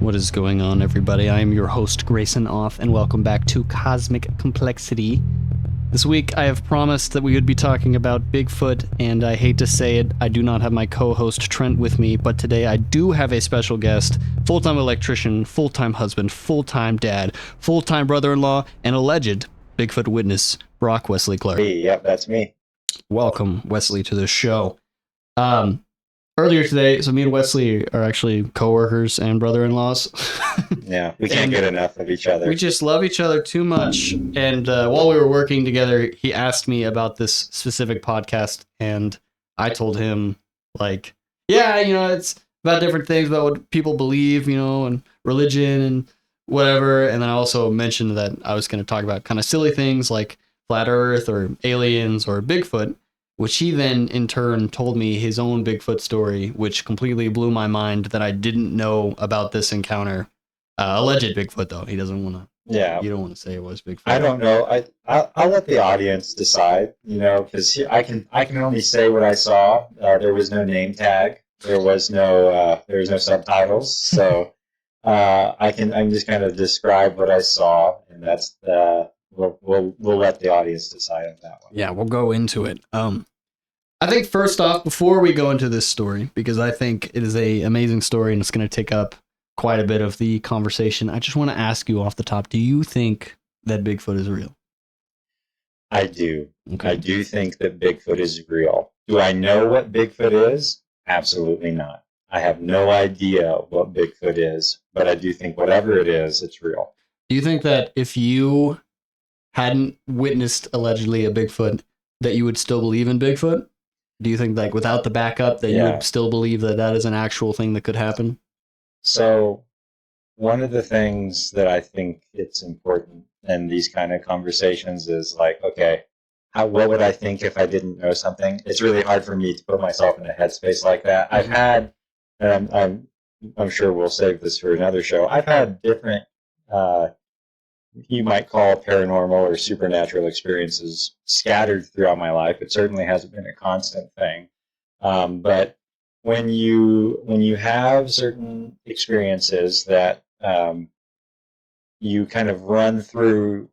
What is going on, everybody? I am your host, Grayson Off, and welcome back to Cosmic Complexity. This week, I have promised that we would be talking about Bigfoot, and I hate to say it, I do not have my co-host Trent with me, but today I do have a special guest, full-time electrician, full-time husband, full-time dad, full-time brother-in-law, and alleged Bigfoot witness, Brock Wesley Clark. Hey, yep, that's me. Welcome, Wesley, to the show. Earlier today, so me and Wesley are actually co-workers and brother-in-laws. Yeah, we can't get enough of each other. We just love each other too much. And while we were working together, he asked me about this specific podcast, and I told him, like, yeah, you know, it's about different things, about what people believe, you know, and religion and whatever. And then I also mentioned that I was going to talk about kind of silly things like flat Earth or aliens or Bigfoot, which he then in turn told me his own Bigfoot story, which completely blew my mind that I didn't know about this encounter. Alleged Bigfoot, though. He doesn't want to. Yeah. You don't want to say it was Bigfoot. I don't know. I'll let the audience decide, you know, because I can only say what I saw. There was no name tag. There was no subtitles. So I can just kind of describe what I saw, and that's we'll let the audience decide on that one. Yeah, we'll go into it. I think first off, before we go into this story, because I think it is an amazing story and it's going to take up quite a bit of the conversation, I just want to ask you off the top, do you think that Bigfoot is real? I do. Okay. I do think that Bigfoot is real. Do I know what Bigfoot is? Absolutely not. I have no idea what Bigfoot is, but I do think whatever it is, it's real. Do you think that if you hadn't witnessed allegedly a Bigfoot, that you would still believe in Bigfoot? Do you think, like, without the backup, that you would still believe that that is an actual thing that could happen? So one of the things that I think it's important in these kind of conversations is like, okay, what would I think if I didn't know something? It's really hard for me to put myself in a headspace like that. I've had, and I'm sure we'll save this for another show, I've had different, you might call paranormal or supernatural experiences scattered throughout my life. It certainly hasn't been a constant thing. But when you have certain experiences that you kind of run through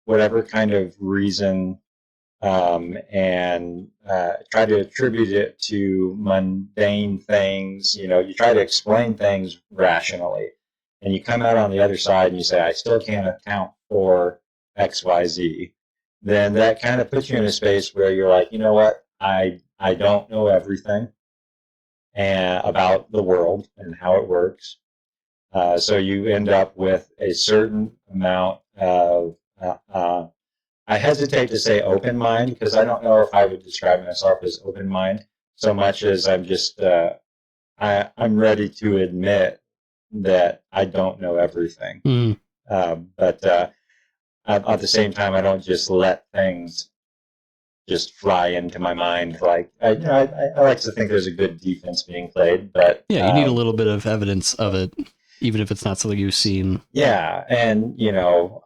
whatever kind of reason and try to attribute it to mundane things, you know, you try to explain things rationally. And you come out on the other side and you say, I still can't account for X, Y, Z, then that kind of puts you in a space where you're like, you know what, I don't know everything about the world and how it works. So you end up with a certain amount of, I hesitate to say open mind, because I don't know if I would describe myself as open mind so much as I'm just, I'm ready to admit that I don't know everything. But at the same time, I don't just let things just fly into my mind. Like I like to think there's a good defense being played, but yeah, you need a little bit of evidence of it, even if it's not something you've seen. Yeah, and you know,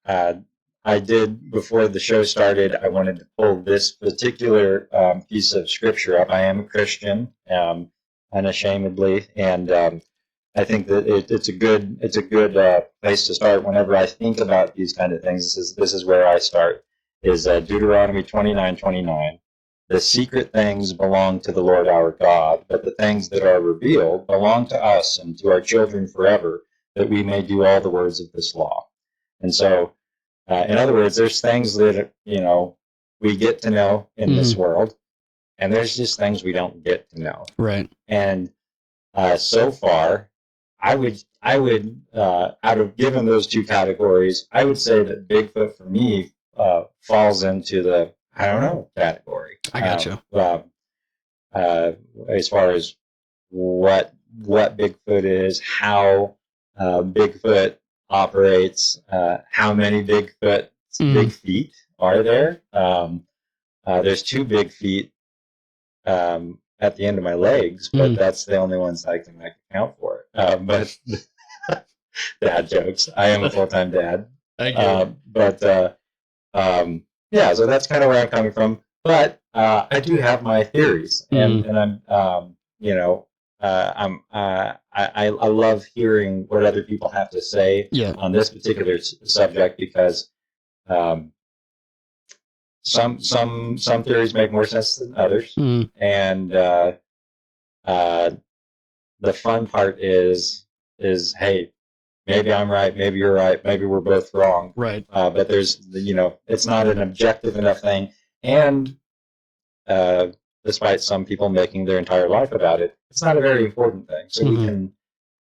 I did before the show started. I wanted to pull this particular piece of scripture up. I am a Christian, unashamedly, and I think that it's a good place to start whenever I think about these kind of things. This is where I start. Is Deuteronomy 29:29. The secret things belong to the Lord our God, but the things that are revealed belong to us and to our children forever, that we may do all the words of this law. And so, in other words, there's things that, you know, we get to know in this world, and there's just things we don't get to know. Right. And so far, I would out of given those two categories, I would say that Bigfoot for me falls into the I don't know category. I gotcha. As far as what Bigfoot is, how Bigfoot operates, how many big feet are there? There's 2 big feet at the end of my legs, but that's the only ones I can account for. But dad jokes. I am a full-time dad. Thank you. Yeah, so that's kind of where I'm coming from. But I do have my theories, and I'm, you know, I love hearing what other people have to say on this particular subject, because some theories make more sense than others, and the fun part is hey, maybe I'm right, maybe you're right, maybe we're both wrong. Right. But there's, it's not an objective enough thing. And despite some people making their entire life about it, it's not a very important thing. So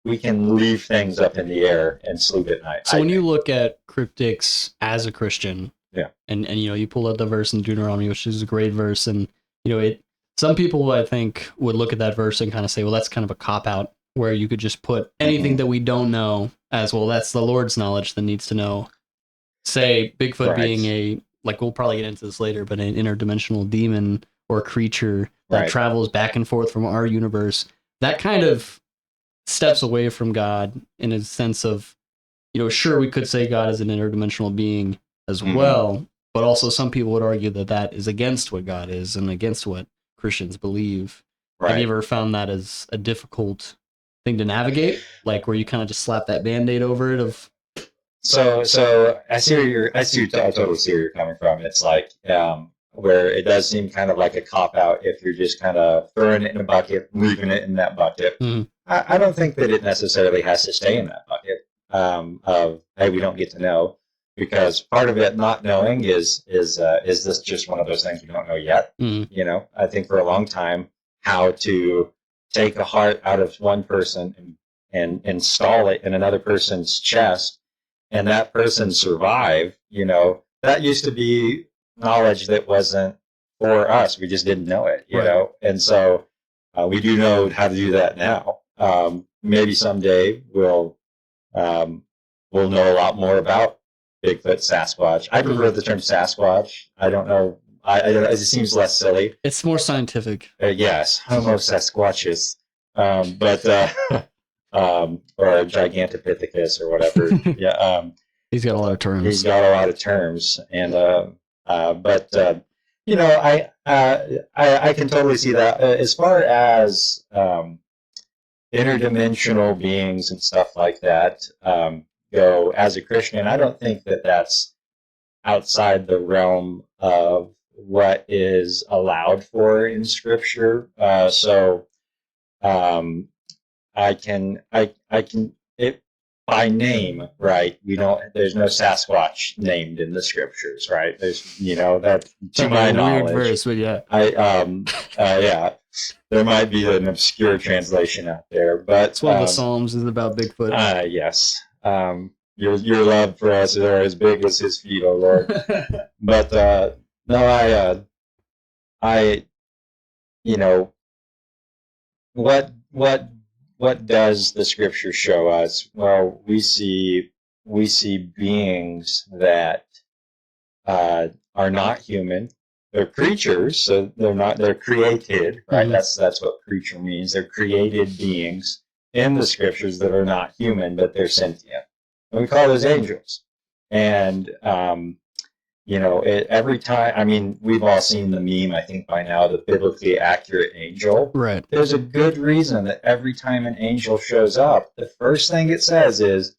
we can leave things up in the air and sleep at night. So when you look at cryptics as a Christian, and you pull out the verse in Deuteronomy, which is a great verse, and some people I think would look at that verse and kind of say, well, that's kind of a cop out, where you could just put anything that we don't know as, well, that's the Lord's knowledge that needs to know. Say Bigfoot being a, like, we'll probably get into this later, but an interdimensional demon or creature that travels back and forth from our universe. That kind of steps away from God in a sense of, sure, we could say God is an interdimensional being as well, but also some people would argue that that is against what God is and against what Christians believe. Have you ever found that as a difficult thing to navigate, like where you kind of just slap that Band-Aid over it of? So I totally see where you're coming from. It's like, where it does seem kind of like a cop out if you're just kind of throwing it in a bucket, leaving it in that bucket. I don't think that it necessarily has to stay in that bucket of, hey, we don't get to know, because part of it not knowing is this just one of those things we don't know yet? I think for a long time, how to take a heart out of one person and install it in another person's chest, and that person survive, that used to be knowledge that wasn't for us. We just didn't know it, you know? And so we do know how to do that now. Maybe someday we'll know a lot more about Bigfoot, Sasquatch. I prefer the term Sasquatch. I don't know. It seems less silly. It's more scientific. Yes, Homo Sasquatchus. Or Gigantopithecus or whatever. He's got a lot of terms. He's got a lot of terms, and I can totally see that. As far as interdimensional beings and stuff like that go, as a Christian, I don't think that that's outside the realm of what is allowed for in Scripture. I can it by name, right? There's no Sasquatch named in the Scriptures, right? There's, that to my knowledge. Weird verse, but yeah. There might be an obscure translation out there, but it's one of the Psalms is about Bigfoot. Yes. Your love for us are as big as his feet, oh Lord. But no, what does the Scripture show us? Well, we see beings that are not human. They're creatures, so they're created, right? That's what creature means. They're created beings in the Scriptures that are not human, but they're sentient. And we call those angels. And every time, we've all seen the meme, I think by now, the biblically accurate angel. Right. There's a good reason that every time an angel shows up, the first thing it says is,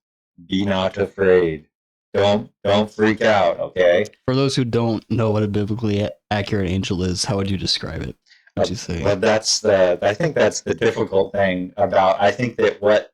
be not afraid. Don't freak out, okay? For those who don't know what a biblically accurate angel is, how would you describe it? What'd you say? Well, I think that's the difficult thing about, I think that what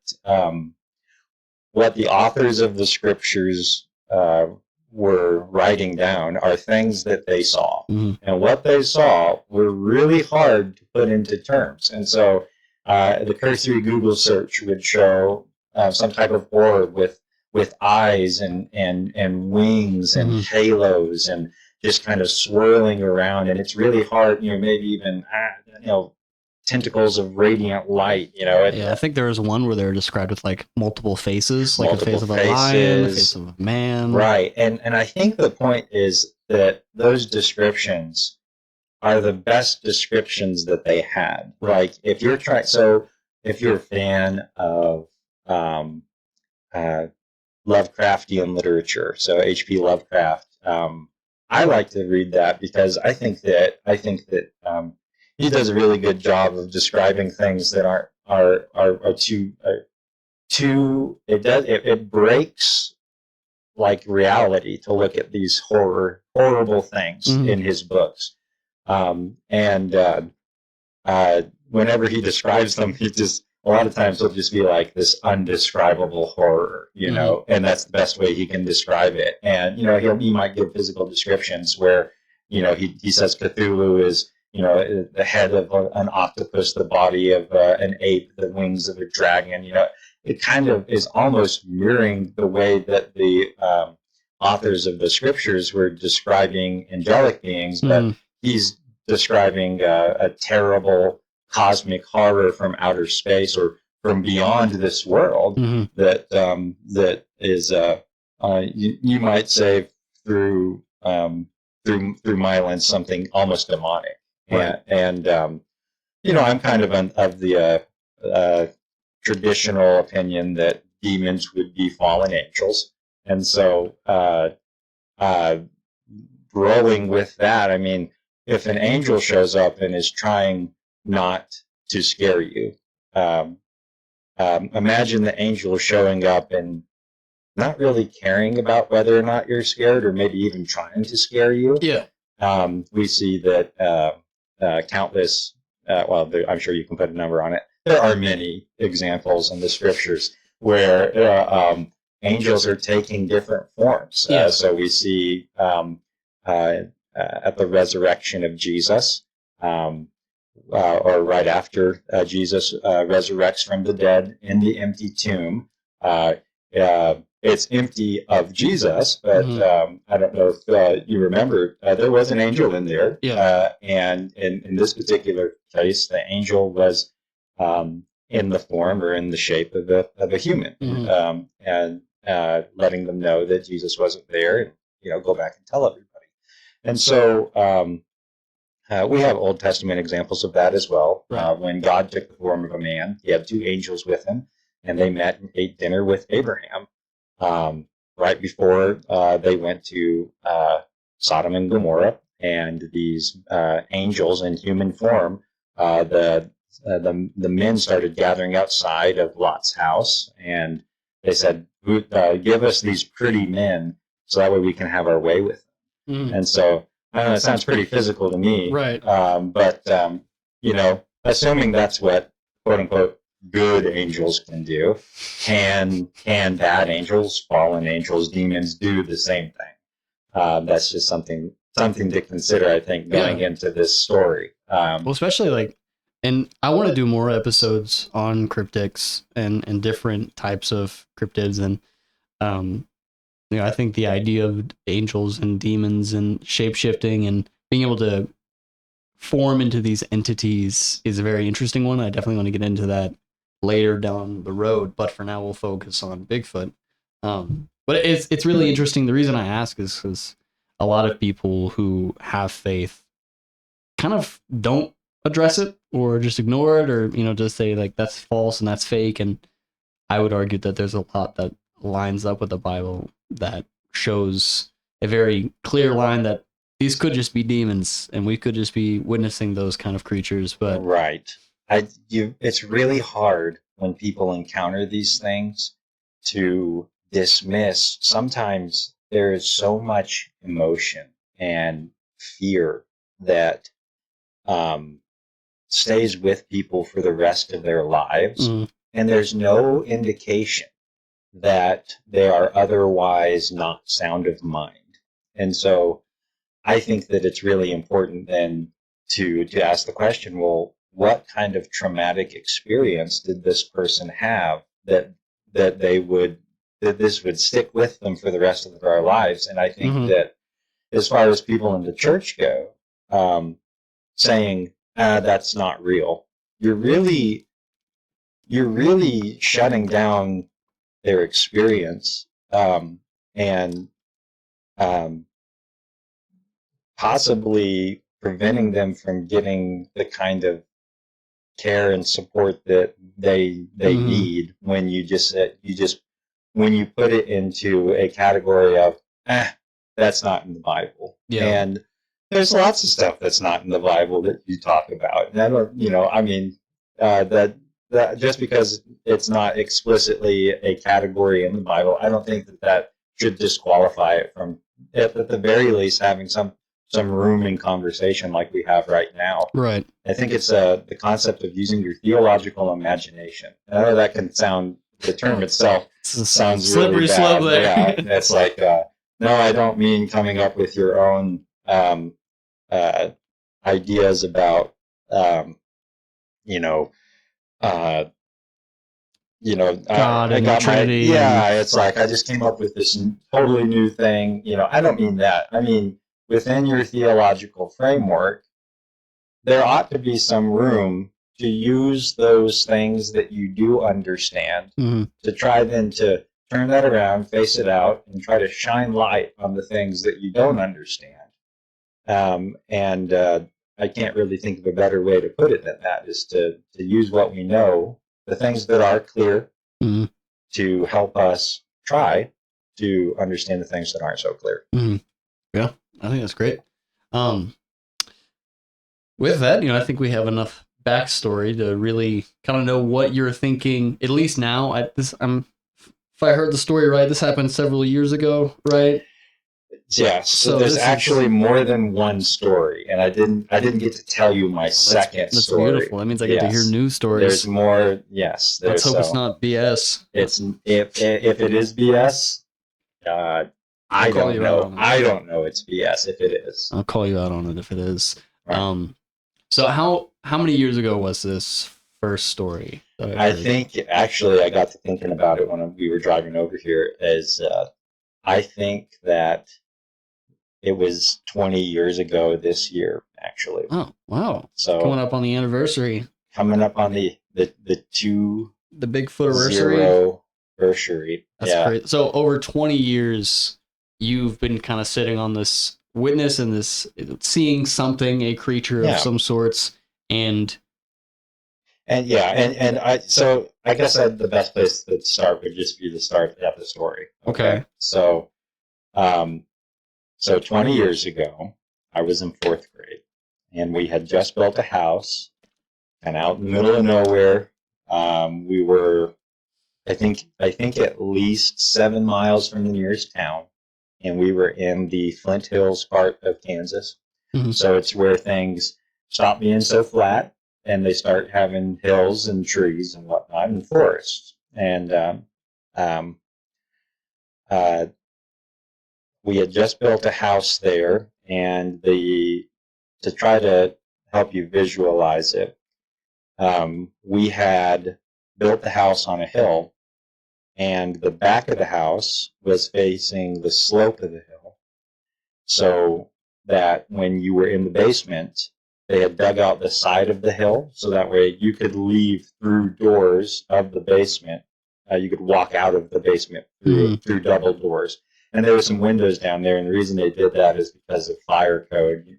the authors of the Scriptures were writing down are things that they saw. And what they saw were really hard to put into terms. And so the cursory Google search would show some type of orb with eyes and wings and halos and just kind of swirling around. And it's really hard, maybe even, tentacles of radiant light, I think there was one where they were described with like multiple faces, like the face of a lion, the face of a man. Right. And I think the point is that those descriptions are the best descriptions that they had. Like if you're a fan of Lovecraftian literature, so H.P. Lovecraft, I like to read that because I think that he does a really good job of describing things that aren't are too. It breaks like reality to look at these horrible things in his books, and whenever he describes them, he just a lot of times he'll just be like this undescribable horror, and that's the best way he can describe it. And he might give physical descriptions where he says Cthulhu is the head of an octopus, the body of an ape, the wings of a dragon. It kind of is almost mirroring the way that the authors of the scriptures were describing angelic beings, but he's describing a terrible cosmic horror from outer space or from beyond this world that is you might say through my lens something almost demonic. Right. And I'm kind of the traditional opinion that demons would be fallen angels, and so rolling with that, I mean, if an angel shows up and is trying not to scare you, imagine the angel showing up and not really caring about whether or not you're scared, or maybe even trying to scare you. Yeah. We see that countless, I'm sure you can put a number on it. There are many examples in the scriptures where angels are taking different forms. So we see at the resurrection of Jesus, or right after Jesus resurrects from the dead in the empty tomb. It's empty of Jesus, but I don't know if you remember, there was an angel in there. And in this particular case, the angel was in the form or in the shape of a human, and letting them know that Jesus wasn't there, and go back and tell everybody. And so we have Old Testament examples of that as well. Right. When God took the form of a man, he had 2 angels with him, and they met and ate dinner with Abraham right before they went to Sodom and Gomorrah. And these angels in human form, the men started gathering outside of Lot's house, and they said, "Give us these pretty men, so that way we can have our way with them." And so, I don't know, it sounds pretty physical to me. Right. But assuming that's what, quote unquote, good angels can do, can bad angels, fallen angels, demons do the same thing? That's just something to consider, I think, going into this story. Well, especially and I want to do more episodes on cryptics and different types of cryptids. And, I think the idea of angels and demons and shape-shifting and being able to form into these entities is a very interesting one. I definitely want to get into that later down the road, but for now we'll focus on Bigfoot. But it's really interesting. The reason I ask is because a lot of people who have faith kind of don't address it or just ignore it, or just say that's false and that's fake. And I would argue that there's a lot that lines up with the Bible that shows a very clear line that these could just be demons and we could just be witnessing those kind of creatures. But right. It's really hard when people encounter these things to dismiss. Sometimes there is so much emotion and fear that stays with people for the rest of their lives, and there's no indication that they are otherwise not sound of mind. And so I think that it's really important then to ask the question, well, what kind of traumatic experience did this person have that this would stick with them for the rest of their lives? And I think that as far as people in the church go, saying that's not real, you're really shutting down their experience, and possibly preventing them from getting the kind of care and support that they need when you when you put it into a category of that's not in the Bible. And there's lots of stuff that's not in the Bible that you talk about. And I don't, that that just because it's not explicitly a category in the Bible, I don't think that should disqualify it from, at the very least, having some room in conversation like we have right now. Right. I think it's the concept of using your theological imagination. I know that can sound, the term itself sounds slippery really bad. slope there. Yeah, it's like, no, I don't mean coming up with your own ideas about, you know, God I and got Trinity. it's like I just came up with this totally new thing. I don't mean that. I mean, within your theological framework, there ought to be some room to use those things that you do understand to try then to turn that around, face it out, and try to shine light on the things that you don't understand. I can't really think of a better way to put it than that, is to use what we know, the things that are clear, to help us try to understand the things that aren't so clear. Yeah, I think that's great. With that, I think we have enough backstory to really kind of know what you're thinking. At least now, if I heard the story right, this happened several years ago, right? Yes. So there's actually more than one story, and I didn't get to tell you my second story. That's beautiful. That means I get to hear new stories. There's more. Yes. Let's hope it's not BS. It's if it is BS, I don't know. I don't know it's BS if it is. I'll call you out on it if it is. Right. So how many years ago was this first story? I think actually I got to thinking about it when we were driving over here. I think that it was 20 years ago this year, actually. Oh, wow. So coming up on the anniversary. Coming up on the Bigfoot anniversary. That's great. So over 20 years, you've been kind of sitting on this witness and this seeing something, a creature of some sorts, and I guess the best place to start would just be the start of the story. Okay. So 20 years ago, I was in 4th grade, and we had just built a house, and out in the middle of nowhere. We were, I think at least 7 miles from the nearest town, and we were in the Flint Hills part of Kansas. So it's where things stop being so flat, and they start having hills and trees and whatnot and forests. And we had just built a house there, and to try to help you visualize it, we had built the house on a hill, and the back of the house was facing the slope of the hill, so that when you were in the basement, they had dug out the side of the hill, so that way you could leave through doors of the basement. You could walk out of the basement through double doors. And there were some windows down there, and the reason they did that is because of fire code.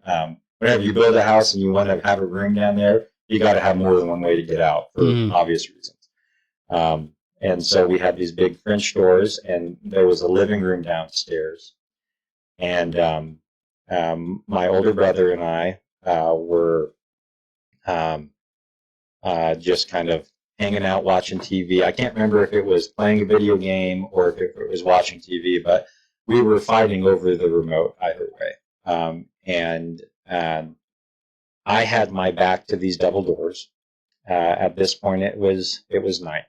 Whenever you build a house and you want to have a room down there, you got to have more than one way to get out for obvious reasons. And so we had these big French doors, and there was a living room downstairs. And my older brother and I were just kind of hanging out watching TV. I can't remember if it was playing a video game or if it was watching TV, but we were fighting over the remote either way. And I had my back to these double doors. At this point, it was night.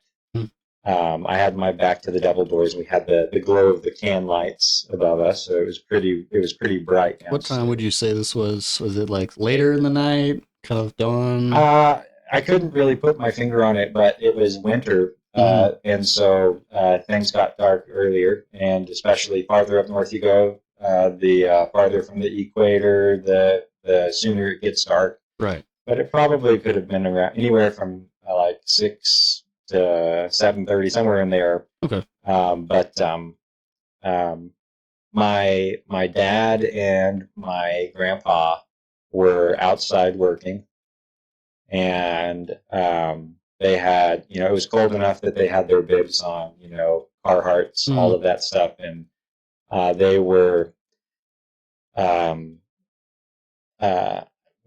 I had my back to the double doors. We had the glow of the can lights above us, so it was pretty bright. What time would you say this was? Was it like later in the night, kind of dawn? I couldn't really put my finger on it, but it was winter, and so things got dark earlier, and especially farther up north you go, the farther from the equator, the sooner it gets dark. Right. But it probably could have been around anywhere from like 6 to 7:30, somewhere in there. Okay. My dad and my grandpa were outside working, and they had, it was cold enough that they had their bibs on, Carhartts, all of that stuff, and they were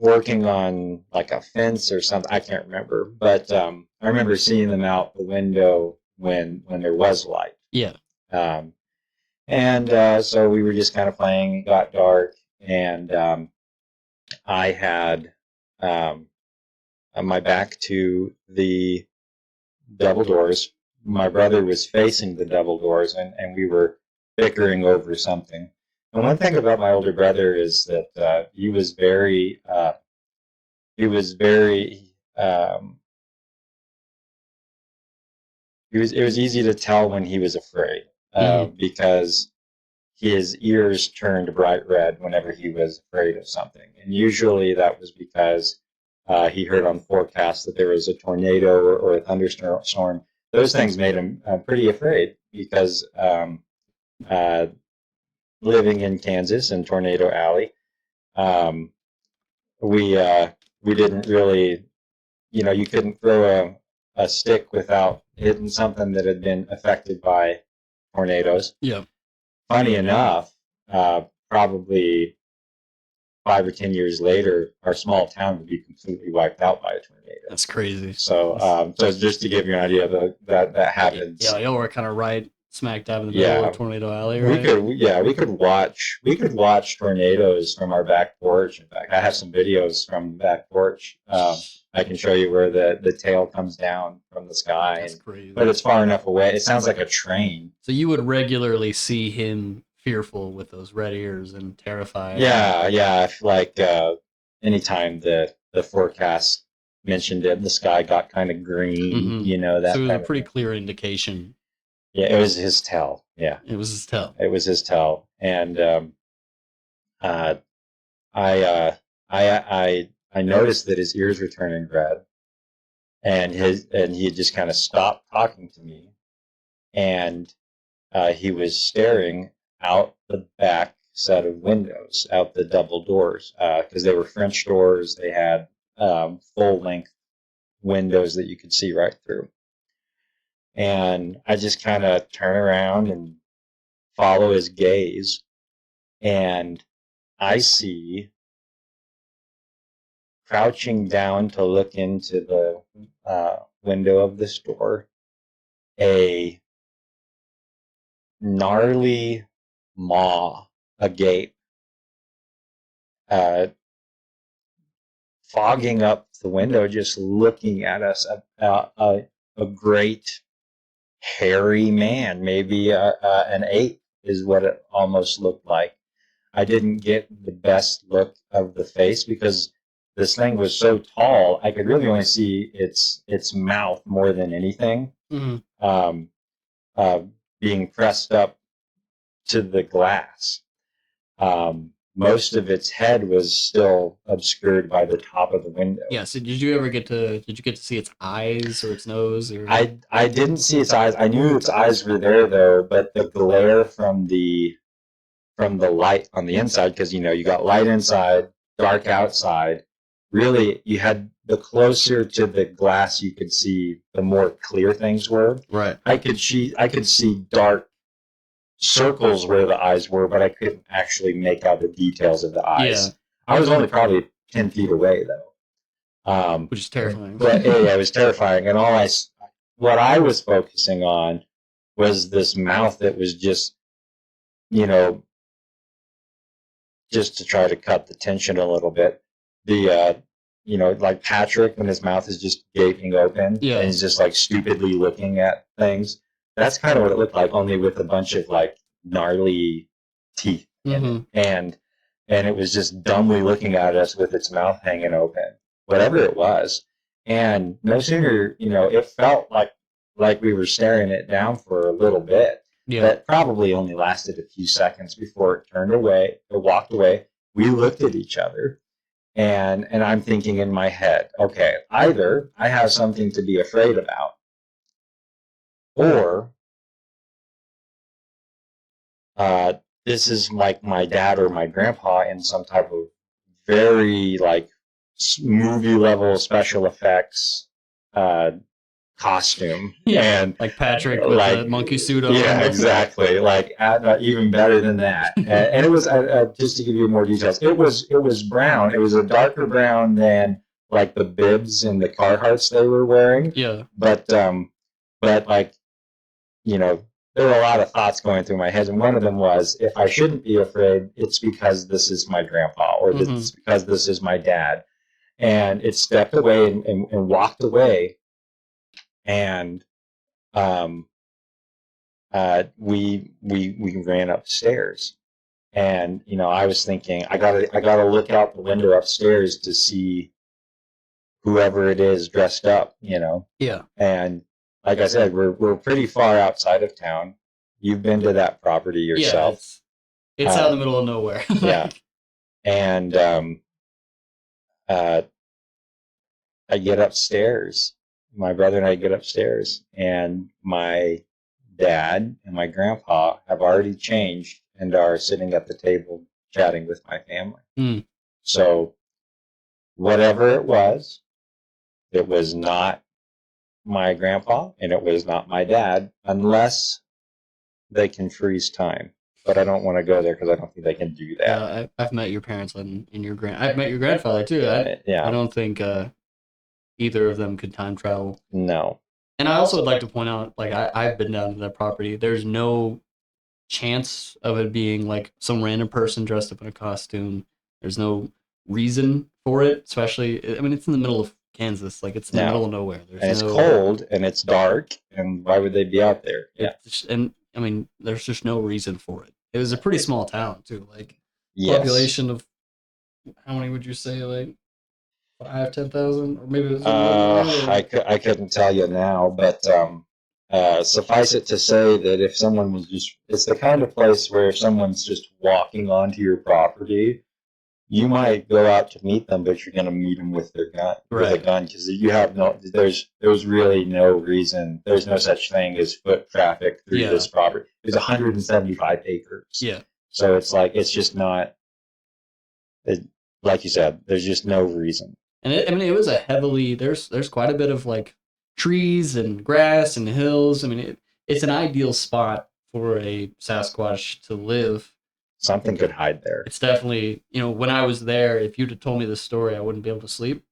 working on like a fence or something. I can't remember, but remember seeing them out the window when there was light. Yeah. So we were just kind of playing. It got dark, and I had my back to the double doors. My brother was facing the double doors, and we were bickering over something. And one thing about my older brother is that he was very it was easy to tell when he was afraid because his ears turned bright red whenever he was afraid of something. And usually that was because he heard on forecasts that there was a tornado or a thunderstorm. Those things made him pretty afraid because living in Kansas in Tornado Alley, we didn't really, you couldn't throw a stick without hitting something that had been affected by tornadoes. Yeah. Funny enough, probably 5 or 10 years later, our small town would be completely wiped out by a tornado. That's crazy. So, just to give you an idea, that happens. Yeah, y'all were kind of right smack dab in the middle of Tornado Alley, right? We could watch tornadoes from our back porch. In fact, I have some videos from the back porch. I can show you where the tail comes down from the sky. That's crazy. But it's far enough away. It sounds like a train. So you would regularly see him fearful with those red ears and terrified. Yeah. Like anytime the forecast mentioned it, the sky got kind of green. That. So it was a pretty clear indication. Yeah, it was his tail. Yeah, it was his tail. It was his tail, and I noticed that his ears were turning red, and he had just kind of stopped talking to me, and he was staring out the back set of windows, out the double doors, because they were French doors. They had full length windows that you could see right through. And I just kind of turn around and follow his gaze, and I see, crouching down to look into the window of the store, a gnarly maw agape, fogging up the window, just looking at us, a great hairy man, maybe an ape is what it almost looked like. I didn't get the best look of the face because this thing was so tall. I could really only see its mouth more than anything, being pressed up to the glass. Most of its head was still obscured by the top of the window. Yeah. So did you get to see its eyes or its nose? Or I didn't see its eyes. I knew its eyes were there though, but the glare from the light on the inside, because you got light inside, dark outside. Really, you had the closer to the glass you could see, the more clear things were. Right. I could see dark circles where the eyes were, but I couldn't actually make out the details of the eyes. Yeah. I was only probably 10 feet away though. Which is terrifying. But yeah, it was terrifying. And what I was focusing on was this mouth that was just, just to try to cut the tension a little bit. Like Patrick, when his mouth is just gaping open, yeah, and he's just like stupidly looking at things. That's kind of what it looked like, only with a bunch of like gnarly teeth in it. And it was just dumbly looking at us with its mouth hanging open, whatever it was. And no sooner, it felt like we were staring it down for a little bit. Yeah. That probably only lasted a few seconds before it turned away, it walked away. We looked at each other, and I'm thinking in my head, okay, either I have something to be afraid about, or this is like my dad or my grandpa in some type of very like movie level special effects costume. Yeah, and like Patrick with the monkey suit on. Yeah, exactly. Like even better than that. And it was just to give you more details. It was brown. It was a darker brown than like the bibs and the Carhartts they were wearing. Yeah. But like, you know, there were a lot of thoughts going through my head, and one of them was, if I shouldn't be afraid, it's because this is my grandpa, or it's because this is my dad. And it stepped away and walked away, and we ran upstairs, and you know, I was thinking, I gotta look out the window upstairs to see whoever it is dressed up, you know. Yeah. And like I said, we're pretty far outside of town. You've been to that property yourself. Yeah, it's out in the middle of nowhere. Yeah. And I get upstairs. My brother and I get upstairs, and my dad and my grandpa have already changed and are sitting at the table chatting with my family. Mm. So whatever it was not my grandpa, and it was not my dad, unless they can freeze time. But I don't want to go there because I don't think they can do that. Yeah, I've met your parents and I've met your grandfather too. I don't think either of them could time travel. No. And I also would like to point out, like, I've been down to that property. There's no chance of it being like some random person dressed up in a costume. There's no reason for it, especially, I mean, it's in the middle of Kansas. Like, it's in the middle of nowhere. It's cold and it's dark, and why would they be out there? Yeah. And I mean, there's just no reason for it. It was a pretty small town too. Like, population of, how many would you say? Like 5,000-10,000, or maybe it was. I couldn't tell you now, but suffice it to say that if someone was it's the kind of place where if someone's just walking onto your property, you might go out to meet them, but you're going to meet them with their gun, with a gun, because you have there's really no reason. There's no such thing as foot traffic through this property. It's 175 acres. Yeah. So it's like, it's just not, like you said, there's just no reason. And it was a heavily, there's quite a bit of like trees and grass and hills. I mean, it's an ideal spot for a Sasquatch to live. Something could hide there. It's definitely, you know, when I was there, if you'd have told me this story, I wouldn't be able to sleep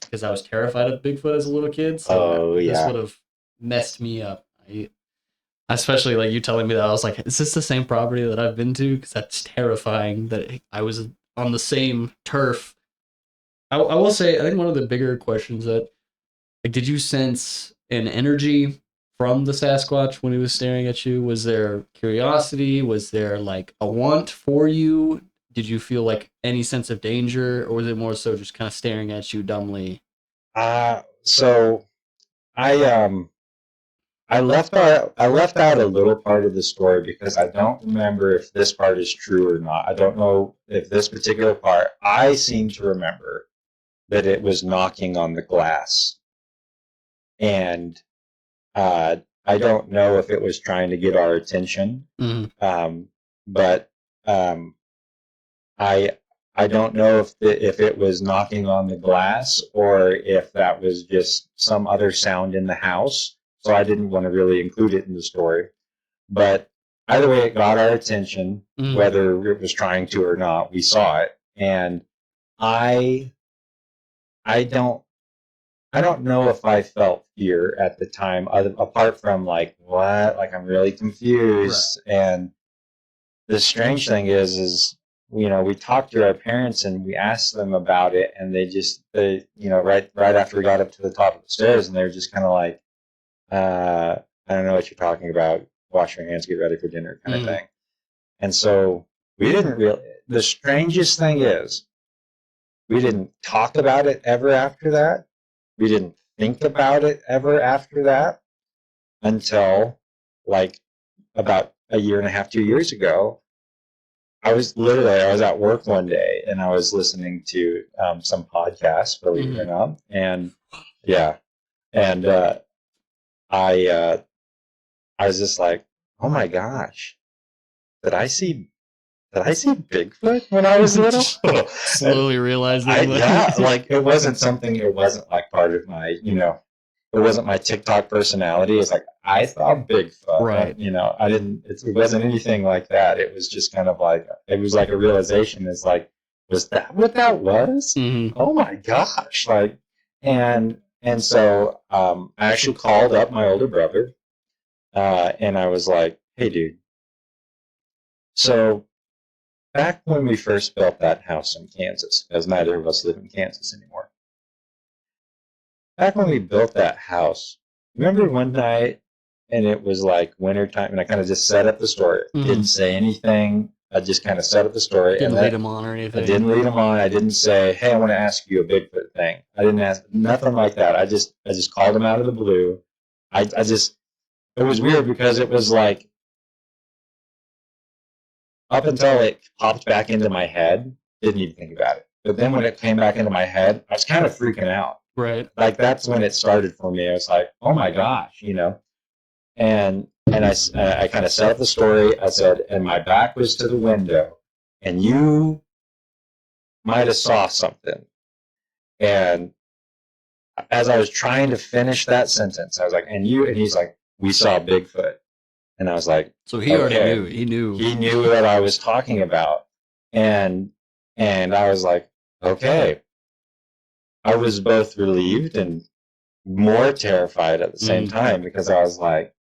because I was terrified of Bigfoot as a little kid. So this would have messed me up. Especially like you telling me that, I was like, is this the same property that I've been to? Because that's terrifying that I was on the same turf. I will say, I think one of the bigger questions that, like, did you sense an energy from the Sasquatch when he was staring at you? Was there curiosity? Was there like a want for you? Did you feel like any sense of danger, or was it more so just kind of staring at you dumbly? So I left out a little part of the story because I don't remember if this part is true or not. I don't know if this particular part. I seem to remember that it was knocking on the glass, and I don't know if it was trying to get our attention. But I don't know if it was knocking on the glass or if that was just some other sound in the house. So I didn't want to really include it in the story. But either way, it got our attention, whether it was trying to or not. We saw it, and I don't know if I felt fear at the time, apart from like, what? Like, I'm really confused. Right. And the strange thing is, you know, we talked to our parents and we asked them about it, and they you know, right after we got up to the top of the stairs, and they were just kind of like, I don't know what you're talking about. Wash your hands, get ready for dinner, kind of thing. And so we didn't really. The strangest thing is, we didn't talk about it ever after that. We didn't think about it ever after that until like about a year and a half, 2 years ago. I was at work one day and I was listening to some podcast, believe it or not, and I was just like, oh my gosh, did I see Bigfoot when I was little? Slowly realizing like it wasn't like part of my, you know, it wasn't my TikTok personality. It's like, I saw Bigfoot. Right. You know, it wasn't anything like that. It was just kind of like, it was like a realization. It's like, was that what that was? Oh my gosh. Like, And so I actually called up my older brother, and I was like, "Hey, dude. So back when we first built that house in Kansas, because neither of us live in Kansas anymore. Back when we built that house, remember one night, and it was like wintertime, and I kind of just set up the story. Didn't say anything. I just kind of set up the story. Didn't lead him on or anything. I didn't lead him on. I didn't say, "Hey, I want to ask you a Bigfoot thing." I didn't ask nothing like that. I just called him out of the blue. It was weird because it was like up until it popped back into my head, didn't even think about it. But then when it came back into my head, I was kind of freaking out. Right. Like that's when it started for me. I was like, "Oh my gosh," And I kind of set up the story. I said, and my back was to the window, and you might have saw something. And as I was trying to finish that sentence, I was like, and he's like, "We saw Bigfoot." And I was like, so he already knew. He knew what I was talking about. And I was like, okay. I was both relieved and more terrified at the same time because I was like,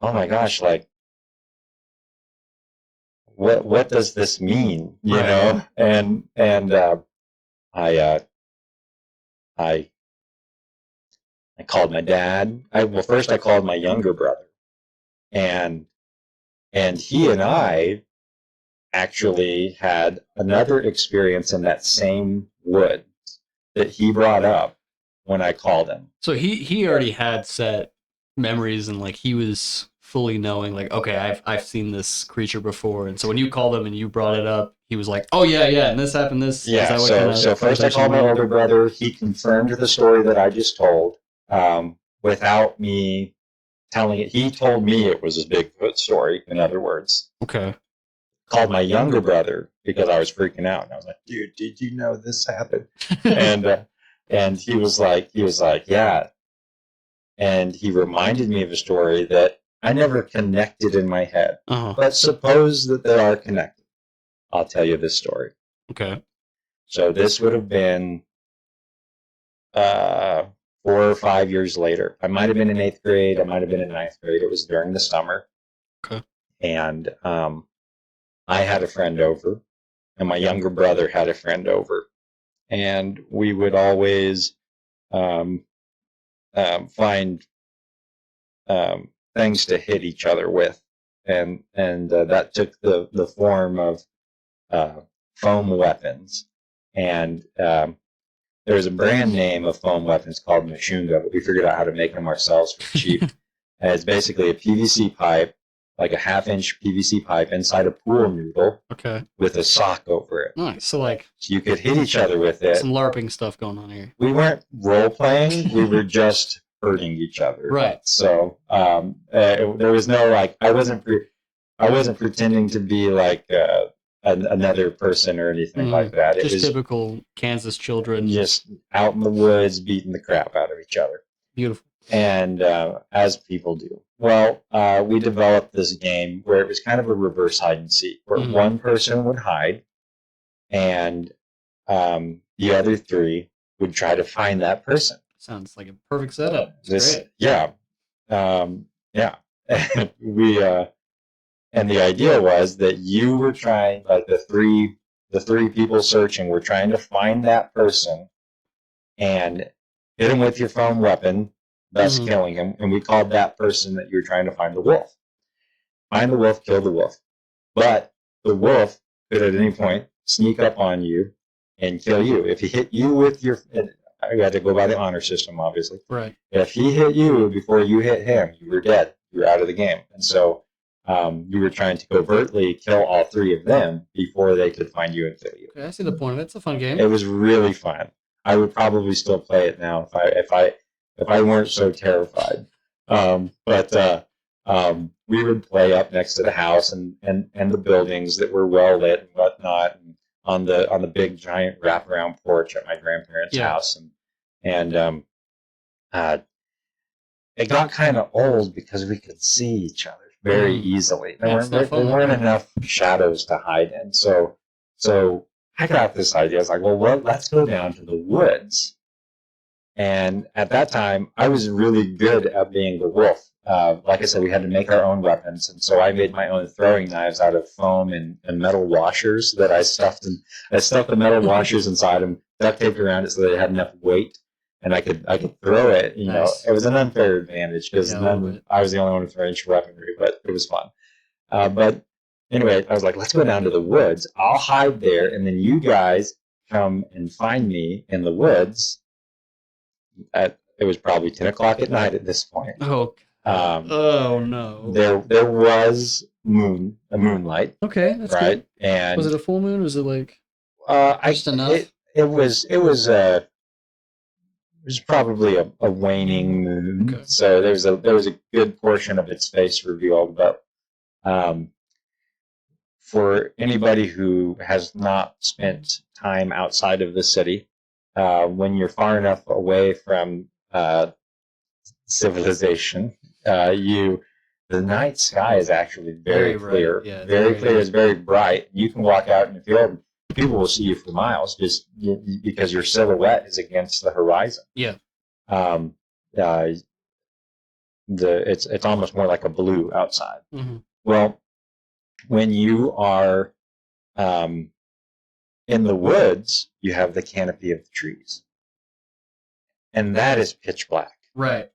oh my gosh, like, what does this mean? You know? And I called my dad. First I called my younger brother, and he and I actually had another experience in that same wood that he brought up when I called him. So he already had set memories, and like he was fully knowing, like, okay, I've seen this creature before. And so when you called him and you brought it up, he was like, oh yeah, and this happened. This yeah. So first I called my older brother. He confirmed the story that I just told, without me telling it. He told me it was a Bigfoot story. In other words, okay. Called my younger brother because I was freaking out, and I was like, "Dude, did you know this happened?" and he was like, "Yeah." And he reminded me of a story that I never connected in my head, but suppose that they are connected. I'll tell you this story. Okay. So this would have been 4 or 5 years later. I might have been in 8th grade. I might have been in 9th grade. It was during the summer. Okay. And I had a friend over, and my younger brother had a friend over, and we would always find things to hit each other with, and that took the form of foam weapons. And there was a brand name of foam weapons called Mashunga, but we figured out how to make them ourselves for cheap. And it's basically a PVC pipe, like a 1/2-inch PVC pipe inside a pool noodle, with a sock over it. Nice. So you could hit each other with it. Some LARPing stuff going on here. We weren't role playing. We were just hurting each other. Right. So there was no I wasn't pretending to be like another person or anything like that. It was typical Kansas children, just out in the woods beating the crap out of each other. Beautiful. And as people do. Well, we developed this game where it was kind of a reverse hide and seek, where one person would hide, and the other 3 would try to find that person. Sounds like a perfect setup. Great. Yeah, yeah. And the idea was that you were trying, like the three people searching were trying to find that person and hit him with your foam weapon, thus killing him. And we called that person that you were trying to find the wolf. Find the wolf, kill the wolf. But the wolf could at any point sneak up on you and kill you. If he hit you with your... You had to go by the honor system, obviously. Right. If he hit you before you hit him, you were dead. You were out of the game. And so you were trying to covertly kill all 3 of them before they could find you and kill you. Okay, I see the point of it. It's a fun game. It was really fun. I would probably still play it now if I weren't so terrified. But we would play up next to the house and the buildings that were well lit and whatnot, and on the big giant wraparound porch at my grandparents' house, and it got kind of old because we could see each other very easily. There weren't enough shadows to hide in. So I got this idea. I was like, well, let's go down to the woods And at that time, I was really good at being the wolf. Like I said, we had to make our own weapons, and so I made my own throwing knives out of foam and metal washers that I stuffed. And I stuffed the metal washers inside them, duct taped around it so that it had enough weight, and I could throw it. You know, Nice. it was an unfair advantage because Yeah, a little bit. I was the only one with range weaponry, but it was fun. But anyway, I was like, let's go down to the woods. I'll hide there, and then you guys come and find me in the woods. It was probably 10 o'clock at night at this point. Oh. Oh no. There was moonlight. Okay, that's right, good. and Was it a full moon? Was it like just enough? It was probably a waning moon, Okay. so there was a good portion of its face revealed. But for anybody who has not spent time outside of the city, when you're far enough away from civilization, the night sky is actually very clear. Yeah, very clear. It's very bright. You can walk out in the field. People will see you for miles just because your silhouette is against the horizon. Yeah. It's almost more like a blue outside. Mm-hmm. Well, when you are in the woods, you have the canopy of the trees, and that is pitch black. Right.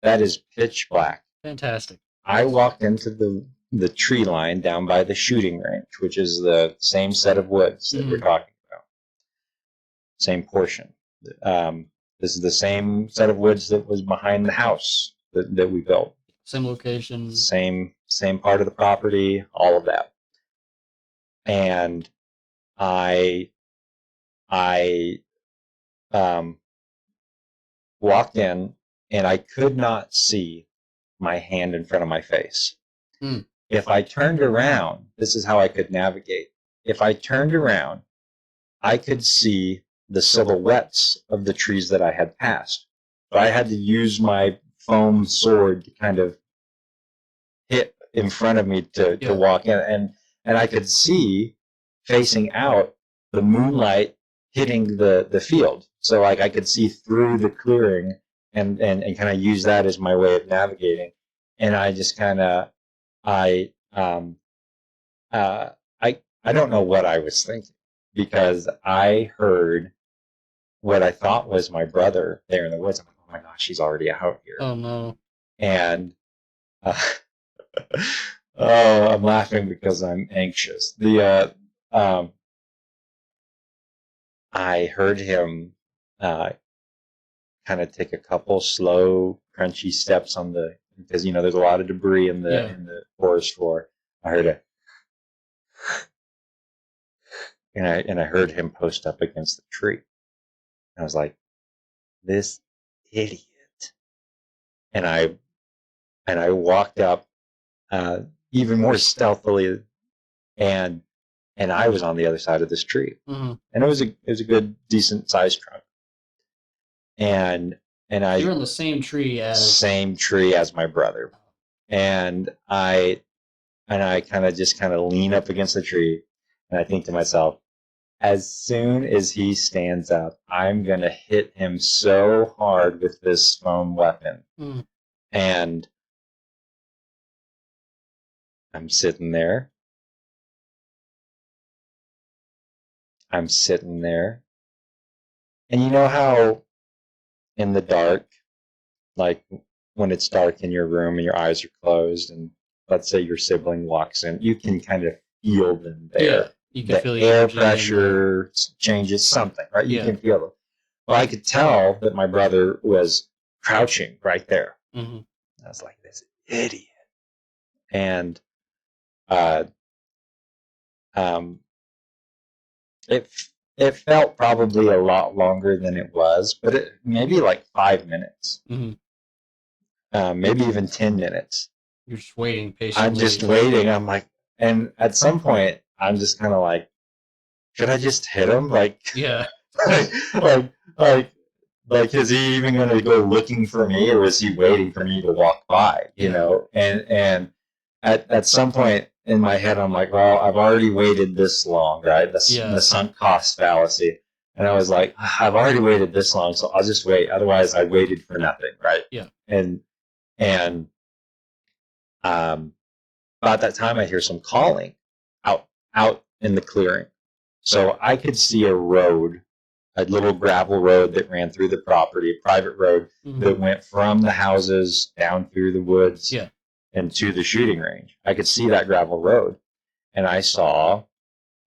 That is pitch black. Fantastic. I walked into the tree line down by the shooting range, which is the same set of woods that we're talking about. Same portion. This is the same set of woods that was behind the house that we built. Same location. Same part of the property, all of that. And I walked in, and I could not see my hand in front of my face. If I turned around, this is how I could navigate. If I turned around, I could see the silhouettes of the trees that I had passed. So I had to use my foam sword to kind of hit in front of me to walk in. And I could see, facing out, the moonlight hitting the field. So like I could see through the clearing and kind of use that as my way of navigating. And I just kind of, I don't know what I was thinking, because I heard what I thought was my brother there in the woods. I'm like, oh my gosh, he's already out here. Oh no. And I'm laughing because I'm anxious. I heard him kind of take a couple slow, crunchy steps on because there's a lot of debris in the forest floor. I heard it, and I heard him post up against the tree. And I was like, this idiot. And I walked up even more stealthily, and I was on the other side of this tree. Mm-hmm. And it was a good, decent sized trunk. And you're in the same tree as my brother. And I kind of lean up against the tree, and I think to myself, as soon as he stands up, I'm going to hit him so hard with this foam weapon. And I'm sitting there. And you know how in the dark, like when it's dark in your room and your eyes are closed, and let's say your sibling walks in, you can kind of feel them there. Yeah, you can feel the air pressure changes something, right? You can feel it. Well, I could tell that my brother was crouching right there. Mm-hmm. I was like, this idiot. And it felt probably a lot longer than it was, but maybe like 5 minutes. Mm-hmm. Maybe even 10 minutes. You're just waiting patiently. I'm just waiting. I'm like, and at some point, I'm just kind of like, should I just hit him? Like, yeah. like, is he even going to go looking for me, or is he waiting for me to walk by? You know, and at some point in my head, I'm like, well, I've already waited this long, right? The sunk cost fallacy. And I was like, I've already waited this long, so I'll just wait. Otherwise, I waited for nothing, right? Yeah. And about that time, I hear some calling out in the clearing. So I could see a road, a little gravel road that ran through the property, a private road that went from the houses down through the woods and to the shooting range. I could see that gravel road, and I saw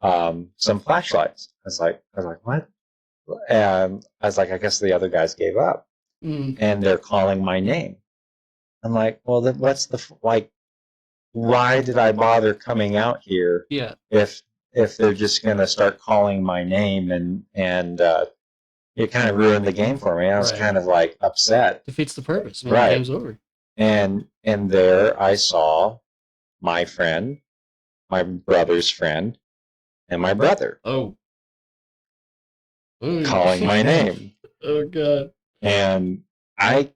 some flashlights. I was like, what? And I was like, I guess the other guys gave up, and they're calling my name. I'm like, well, then what's the like? Why did I bother coming out here? Yeah. If they're just gonna start calling my name and it kind of ruined the game for me. I was kind of like upset. Defeats the purpose. Man, right. The game's over. And there I saw my friend, my brother's friend, and my brother. Oh. Calling my name. Oh God. And I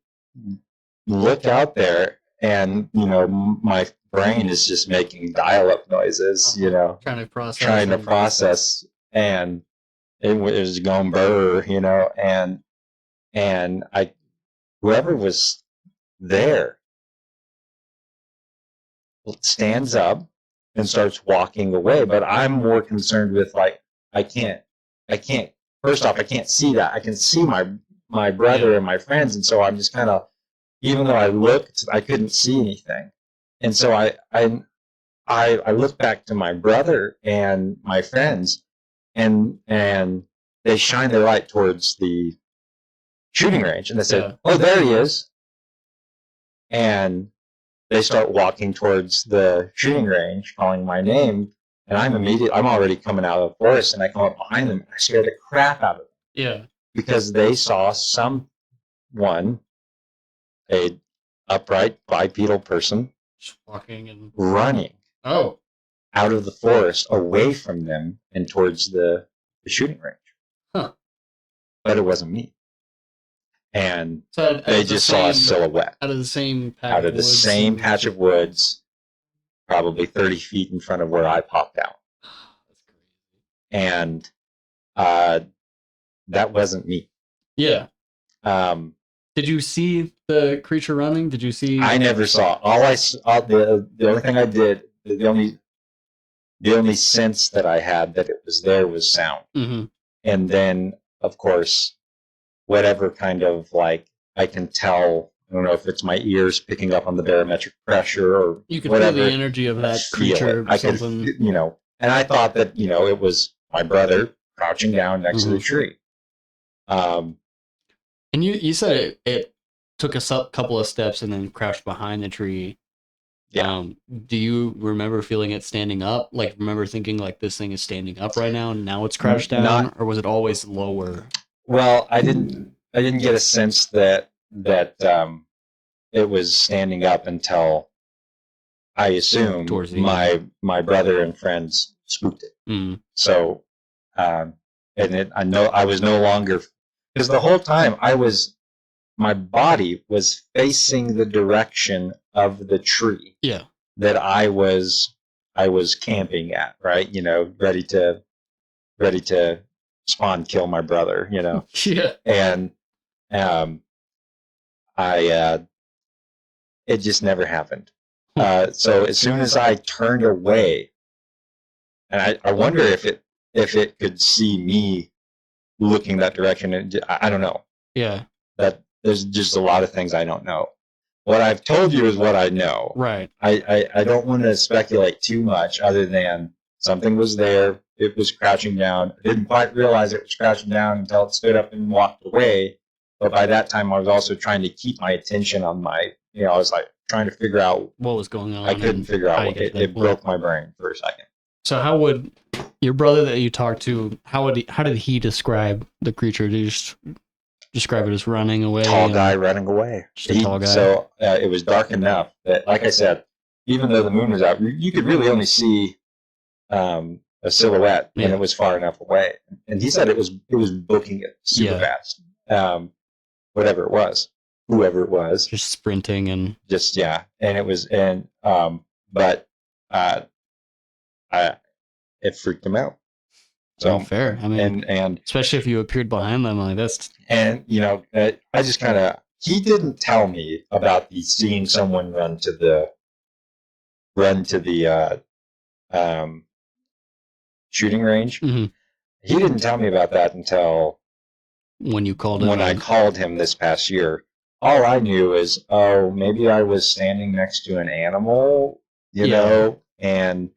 look out there, and my brain is just making dial-up noises, trying to process, and it was going burr, and whoever was there stands up and starts walking away. But I'm more concerned with I can't. First off, I can't see that. I can see my brother and my friends, and so I'm just kind of, even though I looked, I couldn't see anything, and so I looked back to my brother and my friends, and they shine their light towards the shooting range, and they said, "Oh, there he is," and they start walking towards the shooting range, calling my name, and I'm already coming out of the forest, and I come up behind them, and I scared the crap out of them. Yeah. Because they saw someone, a upright bipedal person, just walking and running out of the forest away from them and towards the shooting range. Huh. But it wasn't me. And so they just saw a silhouette. Out of the same patch of woods, probably 30 feet in front of where I popped out. That's crazy. And that wasn't me. Yeah. Did you see the creature running? Did you see? I never saw. All I saw, the only thing I did, the only sense that I had that it was there was sound. Mm-hmm. And then, of course, whatever kind of I can tell. I don't know if it's my ears picking up on the barometric pressure or you could whatever. feel the energy of that creature. I could, and I thought that it was my brother crouching down next to the tree. And you said it took a couple of steps and then crouched behind the tree. Yeah. Do you remember feeling it standing up? Like, remember thinking this thing is standing up right now and now it's crouched down, or was it always lower? Well, I didn't get a sense that it was standing up until I assumed my brother and friends spooked it. Mm. So, I was no longer, because the whole time my body was facing the direction of the tree. Yeah. That I was camping at, right? Ready to spawn kill my brother, Yeah. And it just never happened. So as soon as I turned away, and I wonder if it could see me looking that direction. I don't know. Yeah. That there's just a lot of things I don't know. What I've told you is what I know. Right. I don't want to speculate too much other than something was there. It was crouching down. I didn't quite realize it was crouching down until it stood up and walked away. But by that time, I was also trying to keep my attention on I was trying to figure out what was going on. I couldn't figure out. It broke my brain for a second. So how would your brother that you talked to, how did he describe the creature? Did he just describe it as running away? Tall guy running away. Just a tall guy. So it was dark enough that, like I said, even though the moon was out, you could really only see a silhouette when it was far enough away. And he said it was booking it super fast. Whatever it was, whoever it was, just sprinting and just and it was but it freaked him out. So fair. I mean, and especially if you appeared behind them like this. and I just kind of, he didn't tell me about the seeing someone run to the shooting range. Mm-hmm. He didn't tell me about that until When you called him. When I called him this past year. All I knew is, oh, maybe I was standing next to an animal, you know, and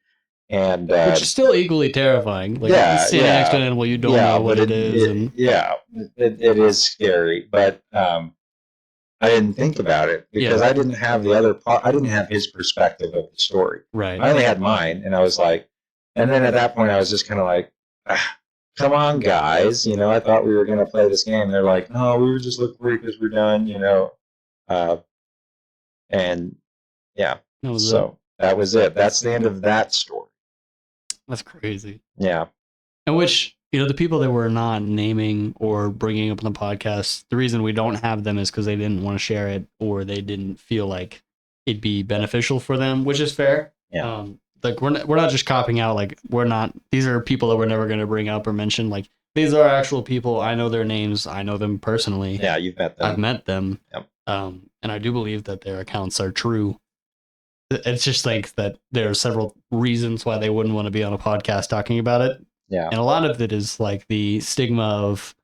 which is still equally terrifying. Like standing next to an animal you don't know what it is. It is scary, but I didn't think about it because I didn't have the other part. I didn't have his perspective of the story. Right. I only had mine, and I was like, and then at that point I was just kind of like, come on, guys, I thought we were going to play this game. They're like, no, we were just looking for you because we're done, and yeah, so that was it. That's the end of that story. That's crazy. Yeah. And which, the people that we're not naming or bringing up on the podcast, the reason we don't have them is because they didn't want to share it or they didn't feel like it'd be beneficial for them, which is fair. Yeah. Like we're not just copping out. Like these are people that we're never going to bring up or mention. Like these are actual people. I know their names. I know them personally. Yeah, you've met them. I've met them. Yep. And I do believe that their accounts are true. It's just like that there are several reasons why they wouldn't want to be on a podcast talking about it. Yeah. And a lot of it is like the stigma of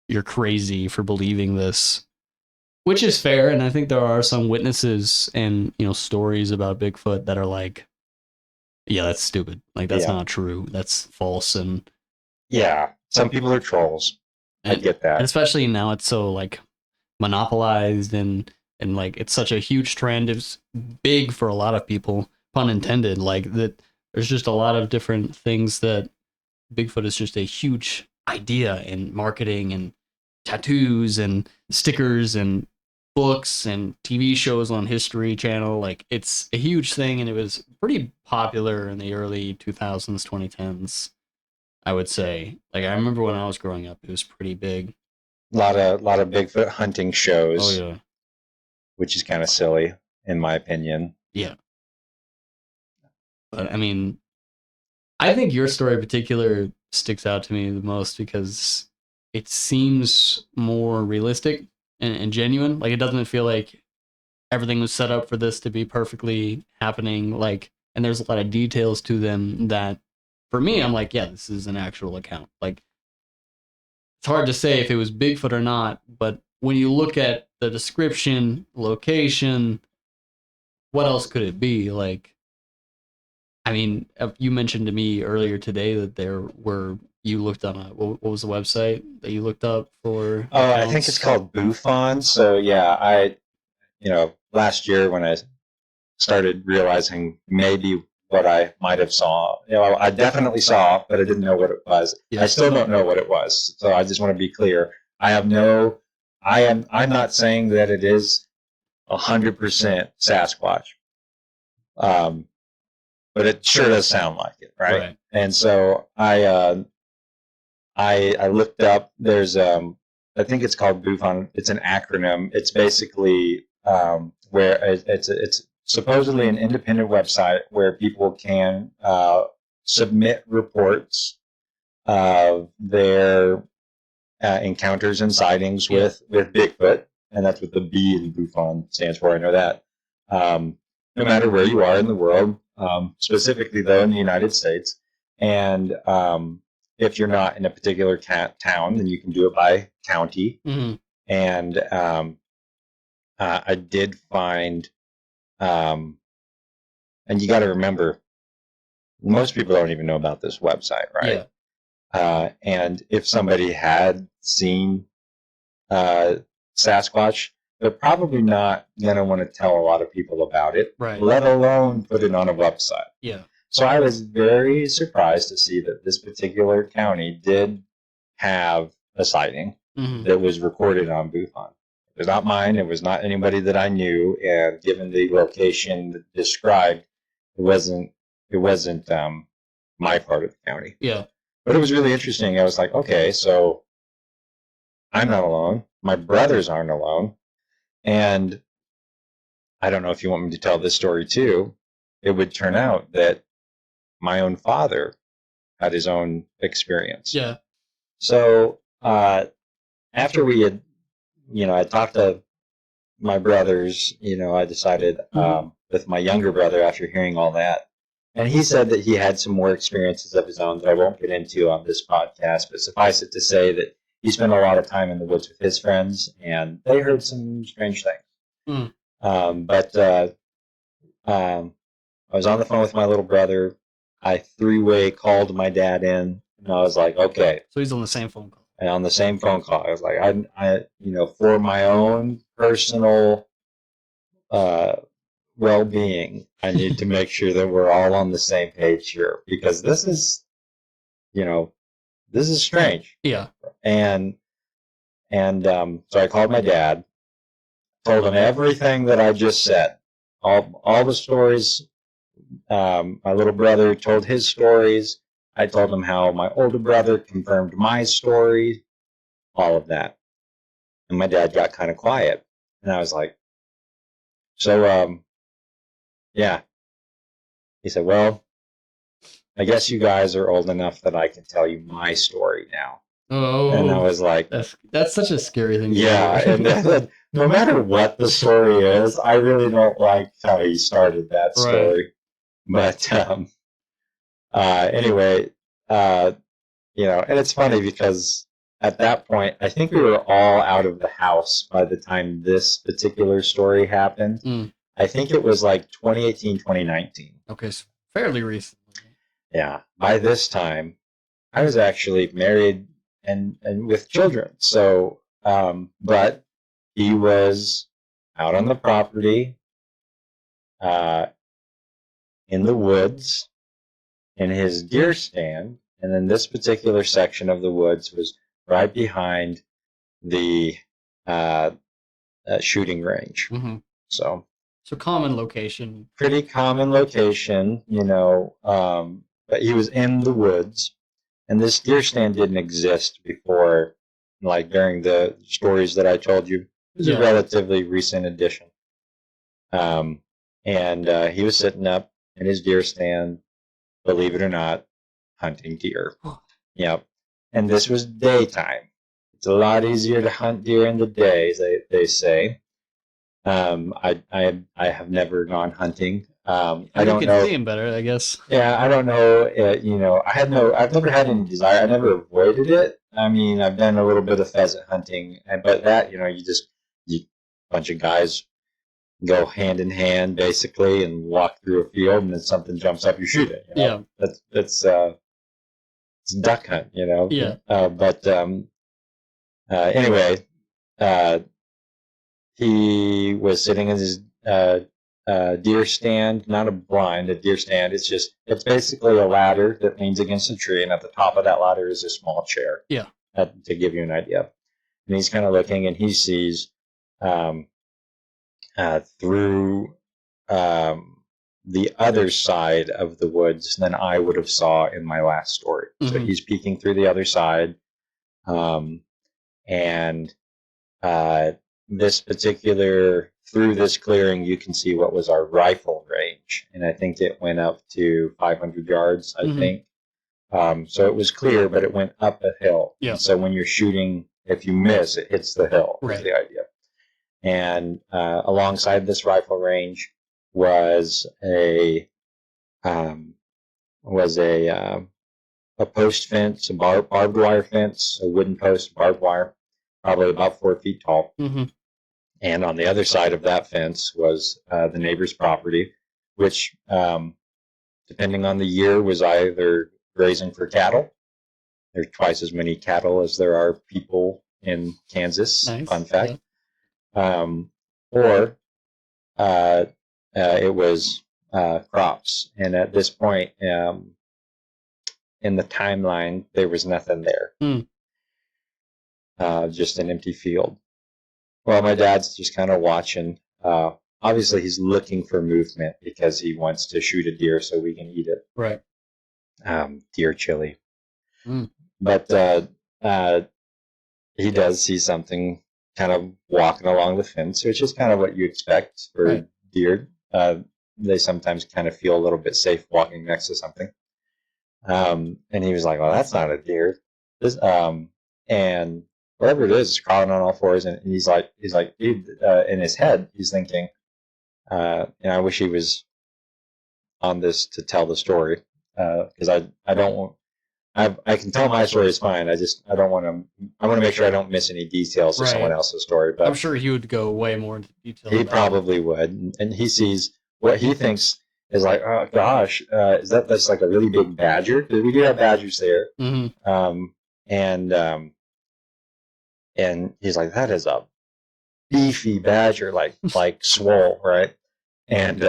you're crazy for believing this, which is fair. And I think there are some witnesses and, stories about Bigfoot that are like, yeah, that's stupid. Like, that's not true. That's false. And yeah, some people are trolls. I get that. And especially now it's so like monopolized and like it's such a huge trend. It's big for a lot of people, pun intended. Like that, there's just a lot of different things that Bigfoot is just a huge idea in marketing and tattoos and stickers and books and TV shows on History Channel. Like it's a huge thing, and it was pretty popular in the early 2000s, 2010s. I would say. Like I remember when I was growing up, it was pretty big. A lot of Bigfoot hunting shows. Oh yeah. Which is kind of silly, in my opinion. Yeah. But I mean, I think your story in particular sticks out to me the most because it seems more realistic and genuine. Like it doesn't feel like everything was set up for this to be perfectly happening. Like, and there's a lot of details to them that, for me, I'm like, yeah, this is an actual account. Like, it's hard to say if it was Bigfoot or not, but when you look at the description, location, what else could it be? Like, I mean, you mentioned to me earlier today that there were, you looked on what was the website that you looked up for? Oh, I think it's called Bufon. So yeah, last year when I started realizing maybe what I might have saw, I definitely saw, but I didn't know what it was. Yeah. I still don't know what it was. So I just want to be clear. I'm not saying that it is 100% Sasquatch. But it sure does sound like it, right? And so I looked up. There's I think it's called Bufon. It's an acronym. It's basically where it's supposedly an independent website where people can submit reports of their encounters and sightings with Bigfoot, and that's what the B in Bufon stands for. I know that. No matter where you are in the world, specifically though in the United States, and if you're not in a particular town, then you can do it by county. Mm-hmm. And I did find, and you got to remember, most people don't even know about this website, right? Yeah. And if somebody had seen Sasquatch, they're probably not going to want to tell a lot of people about it, let alone put it on a website. Yeah. So I was very surprised to see that this particular county did have a sighting that was recorded on Bufon. It was not mine. It was not anybody that I knew. And given the location described, it wasn't my part of the county. Yeah. But it was really interesting. I was like, okay, so I'm not alone. My brothers aren't alone. And I don't know if you want me to tell this story too. It would turn out that my own father had his own experience. Yeah. So after we had, I talked to my brothers, I decided with my younger brother after hearing all that. And he said that he had some more experiences of his own that I won't get into on this podcast, but suffice it to say that he spent a lot of time in the woods with his friends, and they heard some strange things. But I was on the phone with my little brother. I three-way called my dad in, and I was like, okay. So he's on the same phone call. And on the same phone call, I was like, I for my own personal well-being, I need to make sure that we're all on the same page here, because this is strange. Yeah. And so I called my dad, told him everything that I just said, all the stories. My little brother told his stories. I told him how my older brother confirmed my story, all of that. And my dad got kind of quiet. And I was like, so, yeah. He said, well, I guess you guys are old enough that I can tell you my story now. Oh. And I was like, that's such a scary thing. Yeah. And no matter what the story is, I really don't like how he started that story. Right. But anyway, and it's funny because at that point, I think we were all out of the house by the time this particular story happened. I think it was like 2018, 2019. Okay, so fairly recent. Yeah. By this time, I was actually married and with children. So, but he was out on the property, in the woods, in his deer stand, and then this particular section of the woods was right behind the shooting range. Mm-hmm. So common location. Pretty common location, but he was in the woods, and this deer stand didn't exist before, like during the stories that I told you. It was a relatively recent addition. And he was sitting up in his deer stand, believe it or not, hunting deer. Yep. And this was daytime. It's a lot easier to hunt deer in the day, they say. I have never gone hunting. I don't know. You can see him better, I guess. Yeah, I don't know. I've never had any desire. I never avoided it. I mean, I've done a little bit of pheasant hunting, but that, a bunch of guys go hand in hand basically and walk through a field, and then something jumps up, you shoot it. Yeah. That's it's duck hunt, Yeah. But anyway, he was sitting in his deer stand, not a blind, a deer stand. It's basically a ladder that leans against a tree, and at the top of that ladder is a small chair. Yeah. To give you an idea. And he's kind of looking, and he sees through the other side of the woods than I would have saw in my last story. Mm-hmm. So he's peeking through the other side, and through this clearing, you can see what was our rifle range, and I think it went up to 500 yards. I think. So it was clear, but it went up a hill. Yeah. So when you're shooting, if you miss, it hits the hill. Right. Is the idea. And alongside this rifle range was a post fence, a barbed wire fence, a wooden post, barbed wire, probably about 4 feet tall. Mm-hmm. And on the other side of that fence was the neighbor's property, which, depending on the year, was either grazing for cattle. There's twice as many cattle as there are people in Kansas. Nice. Fun fact. Yeah. Or it was crops. And at this point in the timeline, there was nothing there. Just an empty field. Well, my dad's just kind of watching. Obviously, he's looking for movement because he wants to shoot a deer so we can eat it. Right. Deer chili. But he does see something kind of walking along the fence, which is kind of what you expect for deer. They sometimes kind of feel a little bit safe walking next to something. And he was like, well, that's not a deer. And whatever it is, crawling on all fours. And he's like, dude, in his head, he's thinking, I wish he was on this to tell the story. Cause I don't want, I can tell my story is fine. I don't want to, I want to make sure I don't miss any details of someone else's story. But I'm sure he would go way more into detail. He probably would. And he sees what he thinks is like, oh gosh, that's like a really big badger? Because we do have badgers there. Mm-hmm. And he's like, that is a beefy badger, like swole, right? And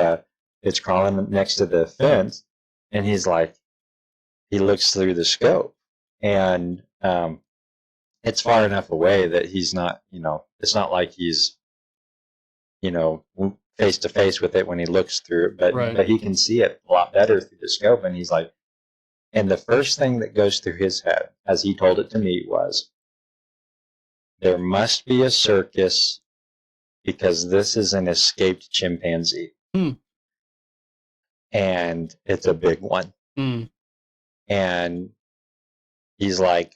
it's crawling next to the fence, and he's like, he looks through the scope, and it's far enough away that he's not, it's not like he's, face to face with it when he looks through it, but he can see it a lot better through the scope. And he's like, and the first thing that goes through his head, as he told it to me, was, there must be a circus because this is an escaped chimpanzee. And it's a big one. And he's like,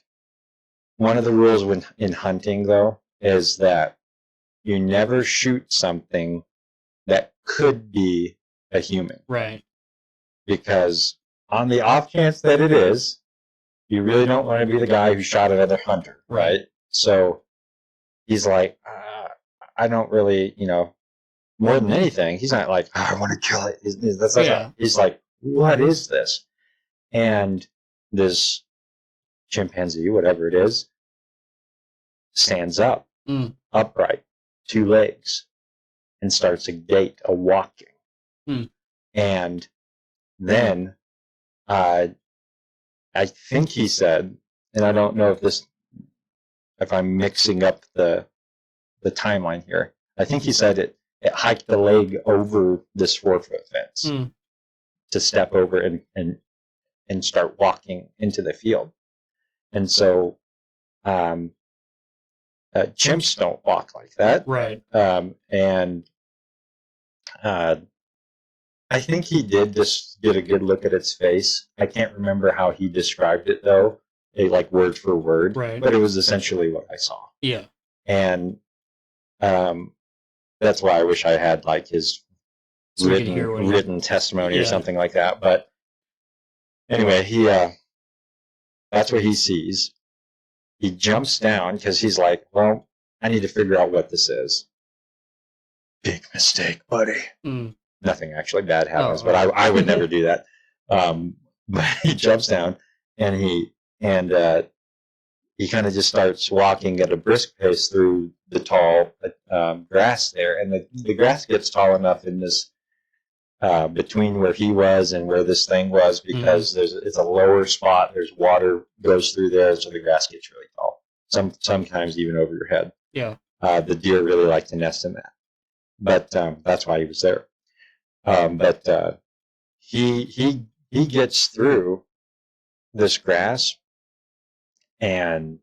one of the rules in hunting, though, is that you never shoot something that could be a human. Right. Because on the off chance that it is, you really don't want to be the guy who shot another hunter, right? So he's like, I don't really, more than anything, he's not like, I want to kill it. He's like, what is this? And this chimpanzee, whatever it is, stands up, upright, 2 legs, and starts a walking. And then I think he said, and I don't know if I'm mixing up the timeline here. I think he said it hiked the leg over this 4-foot fence to step over and start walking into the field. And so chimps don't walk like that. Right. And I think he did just get a good look at its face. I can't remember how he described it, though, like word for word. Right. But it was essentially what I saw. Yeah. And that's why I wish I had like his written testimony or something like that. But anyway, that's what he sees. He jumps down because he's like, well, I need to figure out what this is. Big mistake, buddy. Nothing actually bad happens, but I would never do that. But he jumps down and he kind of just starts walking at a brisk pace through the tall grass there. And the grass gets tall enough in this between where he was and where this thing was because it's a lower spot. There's water goes through there, so the grass gets really tall. Sometimes even over your head. Yeah. The deer really like to nest in that. But that's why he was there. But he gets through this grass and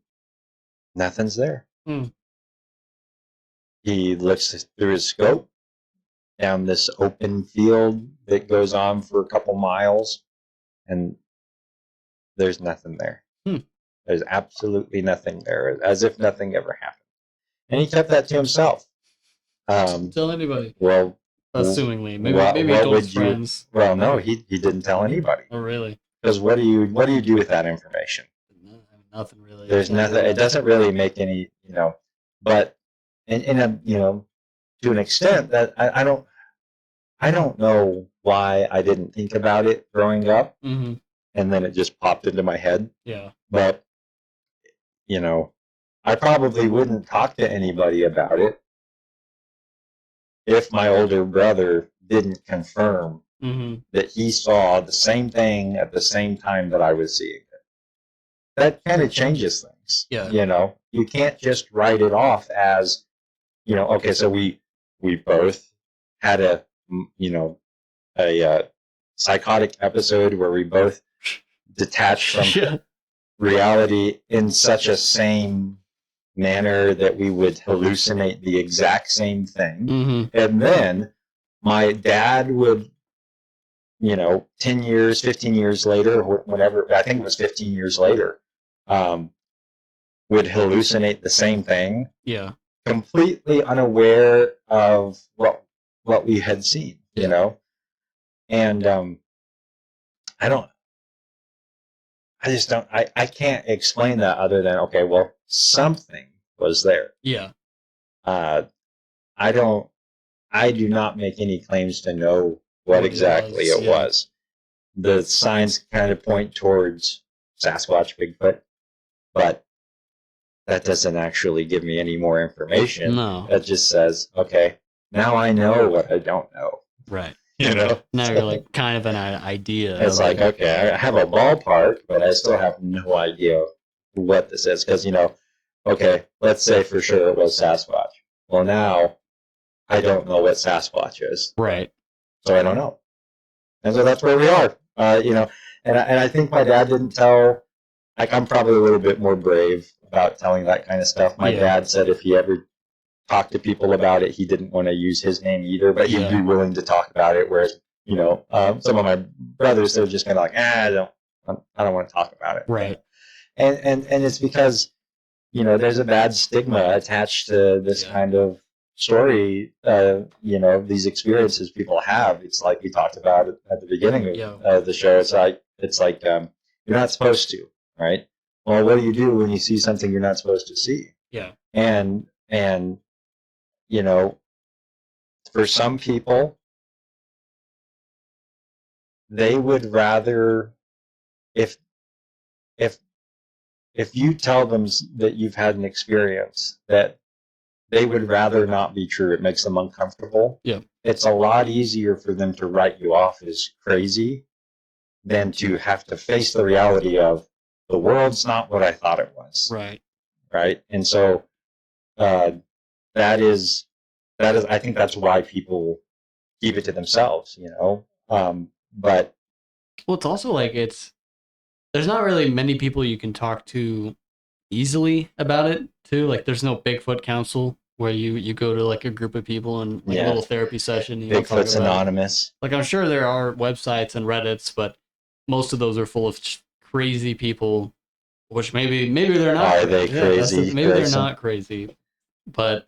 nothing's there. He looks through his scope down this open field that goes on for a couple miles, and there's nothing there. There's absolutely nothing there, as if nothing ever happened. And he kept that to himself. Tell anybody. Well, assumingly, maybe he told his friends. Well, no, he didn't tell anybody. Oh, really? Because what do you do with that information? Nothing really. There's nothing. It doesn't really make any, But in a, to an extent that I don't know why I didn't think about it growing up, and then it just popped into my head. Yeah. But I probably wouldn't talk to anybody about it if my older brother didn't confirm that he saw the same thing at the same time that I was seeing it. That kind of changes things. Yeah. You can't just write it off as, okay, so we both had a psychotic episode where we both detached from reality in such a same manner that we would hallucinate the exact same thing. And then my dad would 10 years, 15 years later, whenever, I think it was 15 years later, would hallucinate the same thing. Yeah. Completely unaware of what we had seen, and I can't explain that other than, okay, well, something was there. Yeah. I do not make any claims to know what exactly it was. The signs kind of point towards Sasquatch, Bigfoot, but that doesn't actually give me any more information. No. That just says, okay, now I know what I don't know. Right. Now you're like kind of an idea. It's like, okay, I have a ballpark, but I still have no idea what this is. Because, okay, let's say for sure it was Sasquatch. Well, now I don't know what Sasquatch is. Right. So I don't know. And so that's where we are. And I think my dad didn't tell, like, I'm probably a little bit more brave about telling that kind of stuff. My dad said if he ever talked to people about it, he didn't want to use his name either, but he'd be willing to talk about it. Whereas, some of my brothers, they're just kind of like, I don't want to talk about it. Right. And it's because, there's a bad stigma attached to this kind of story, these experiences people have. It's like we talked about at the beginning of the show. It's like you're not supposed to, right? Well, what do you do when you see something you're not supposed to see? Yeah. And for some people, they would rather, if you tell them that you've had an experience that they would rather not be true, it makes them uncomfortable. Yeah. It's a lot easier for them to write you off as crazy than to have to face the reality of the world's not what I thought it was. Right. Right. And so that is, I think that's why people keep it to themselves, but. Well, it's also like there's not really many people you can talk to easily about it too. Like there's no Bigfoot council where you go to like a group of people and like a little therapy session. Bigfoot's Anonymous. Like I'm sure there are websites and Reddits, but most of those are full of crazy people, which maybe they're not. Are they crazy? Maybe they're not crazy, but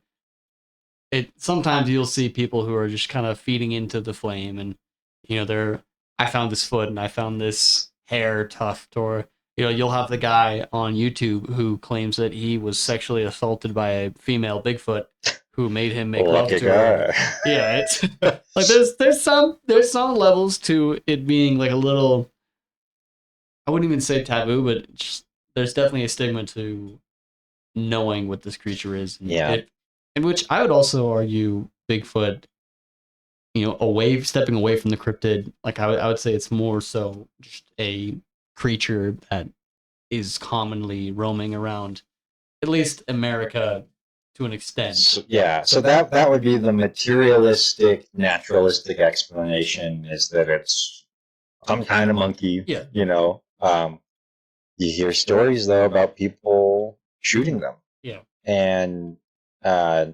sometimes you'll see people who are just kind of feeding into the flame, and I found this foot and I found this hair tuft, or you'll have the guy on YouTube who claims that he was sexually assaulted by a female Bigfoot who made him make love to her. Yeah, it's like there's some levels to it being like a little, I wouldn't even say taboo, but there's definitely a stigma to knowing what this creature is. In which I would also argue Bigfoot, stepping away from the cryptid, like I would say it's more so just a creature that is commonly roaming around, at least America to an extent. So that would be the materialistic, naturalistic explanation, is that it's some kind of monkey. Yeah. You hear stories though about people shooting them. Yeah. And they're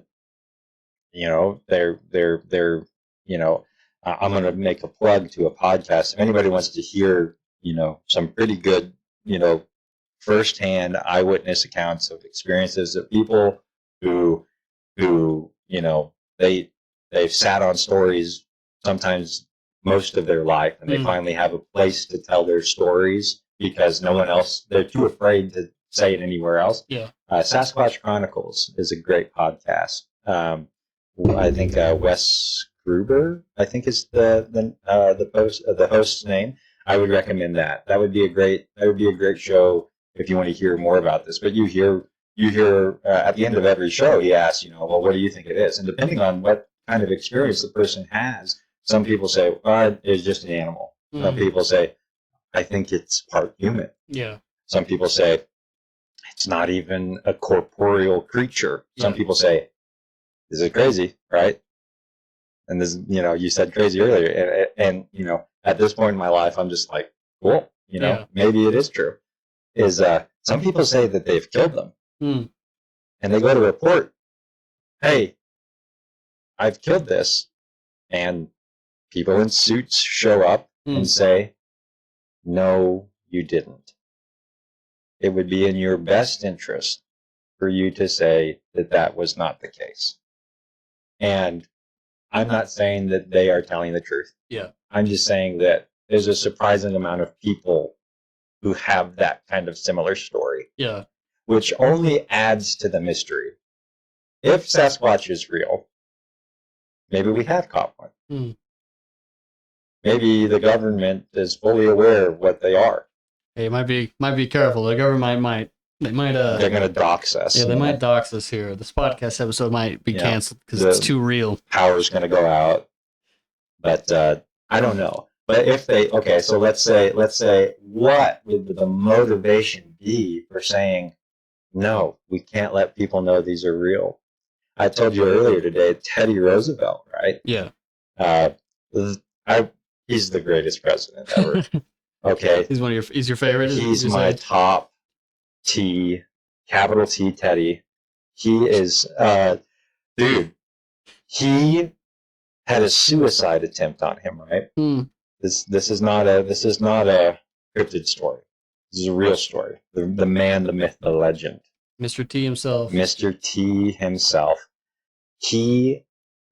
I'm going to make a plug to a podcast. If anybody wants to hear, some pretty good, firsthand eyewitness accounts of experiences of people who they've sat on stories sometimes most of their life, and they finally have a place to tell their stories because no one else, they're too afraid to say it anywhere else. Yeah. Sasquatch Chronicles is a great podcast. I think Wes Gruber, I think is the host's name. I would recommend that. That would be a great show if you want to hear more about this. But you hear at the end of every show, he asks, well, what do you think it is? And depending on what kind of experience the person has, some people say, it's just an animal. Some people say, I think it's part human. Yeah. Some people say, it's not even a corporeal creature. Some people say, this is crazy, right? And this, you said crazy earlier. And at this point in my life, I'm just like, cool, maybe it is true. Some people say that they've killed them. And they go to report, hey, I've killed this. And people in suits show up and say, no, you didn't. It would be in your best interest for you to say that that was not the case. And I'm not saying that they are telling the truth. Yeah. I'm just saying that there's a surprising amount of people who have that kind of similar story. Yeah. Which only adds to the mystery. If Sasquatch is real, maybe we have caught one. Maybe the government is fully aware of what they are. Hey, might be careful. The government might they're going to dox us. Yeah, they might dox us here. This podcast episode might be canceled because it's too real. Power's going to go out. But I don't know. But if they, okay, so let's say, what would the motivation be for saying, no, we can't let people know these are real? I told you earlier today, Teddy Roosevelt, right? Yeah. He's the greatest president ever. Okay. He's your favorite? He's my top T, capital T Teddy. He is, dude, he had a suicide attempt on him, right? This is not a cryptid story. This is a real story. The man, the myth, the legend. Mr. T himself. Mr. T himself. He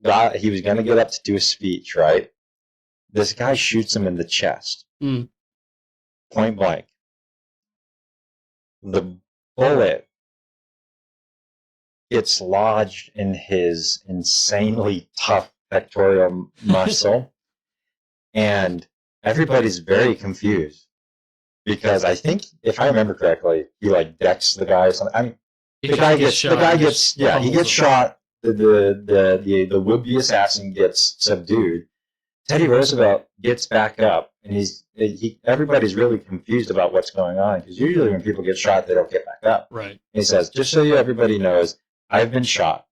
was going to get up to do a speech, right? This guy shoots him in the chest. Point blank. The bullet gets lodged in his insanely tough pectoral muscle. And everybody's very confused. Because I think, if I remember correctly, he like decks the guy or something. I mean, he gets shot. The would-be assassin gets subdued. Teddy Roosevelt gets back up, and everybody's really confused about what's going on, because usually when people get shot, they don't get back up. Right. And he says, just so everybody knows, I've been shot,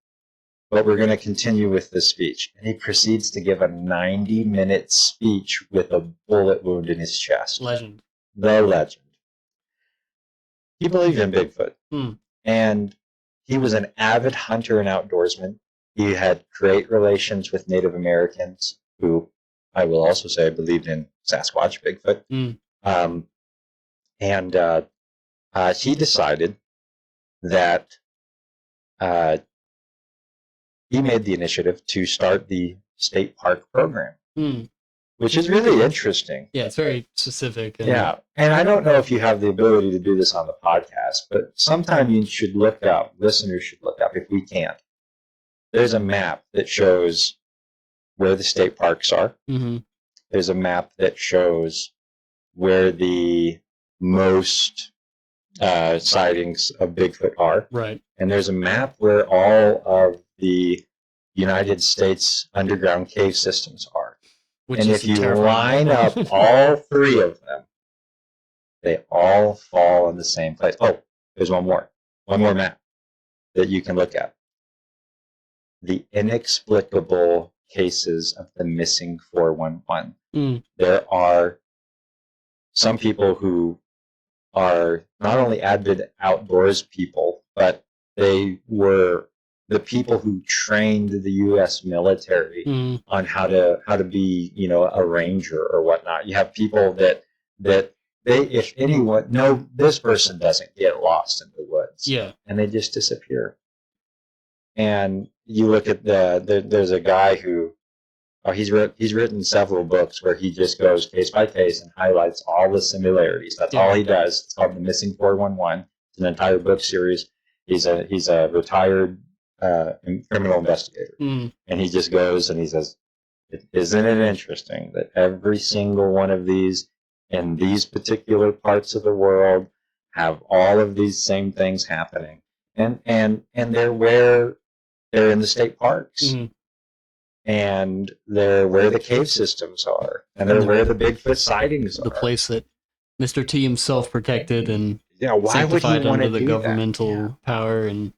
but we're going to continue with this speech. And he proceeds to give a 90-minute speech with a bullet wound in his chest. Legend. The legend. He believed in Bigfoot. And he was an avid hunter and outdoorsman. He had great relations with Native Americans, who I will also say believed in Sasquatch, Bigfoot. He decided that he made the initiative to start the state park program, which is really interesting. Yeah, it's very specific. And I don't know if you have the ability to do this on the podcast, but sometime you should look up, listeners should look up, if we can't. There's a map that shows where the state parks are. There's a map that shows where the most sightings of Bigfoot are. Right. And there's a map where all of the United States underground cave systems are. And if you line up all three of them, they all fall in the same place. Oh, there's one more map that you can look at. The inexplicable cases of the missing 411. There are some people who are not only avid outdoors people, but they were the people who trained the U.S. military on how to be, a ranger or whatnot. You have people that they, if anyone, no, this person doesn't get lost in the woods. Yeah. And they just disappear. And you look at there's a guy who, he's written several books where he just goes case by case and highlights all the similarities. That's all he does. It's called The Missing 411. It's an entire book series. He's a retired criminal investigator. And he just goes and he says, isn't it interesting that every single one of these in these particular parts of the world have all of these same things happening? And they're where they're in the state parks. And they're where the cave systems are. And they're where the Bigfoot sightings are. The place that Mr. T himself protected and why would he want under to the do governmental power. And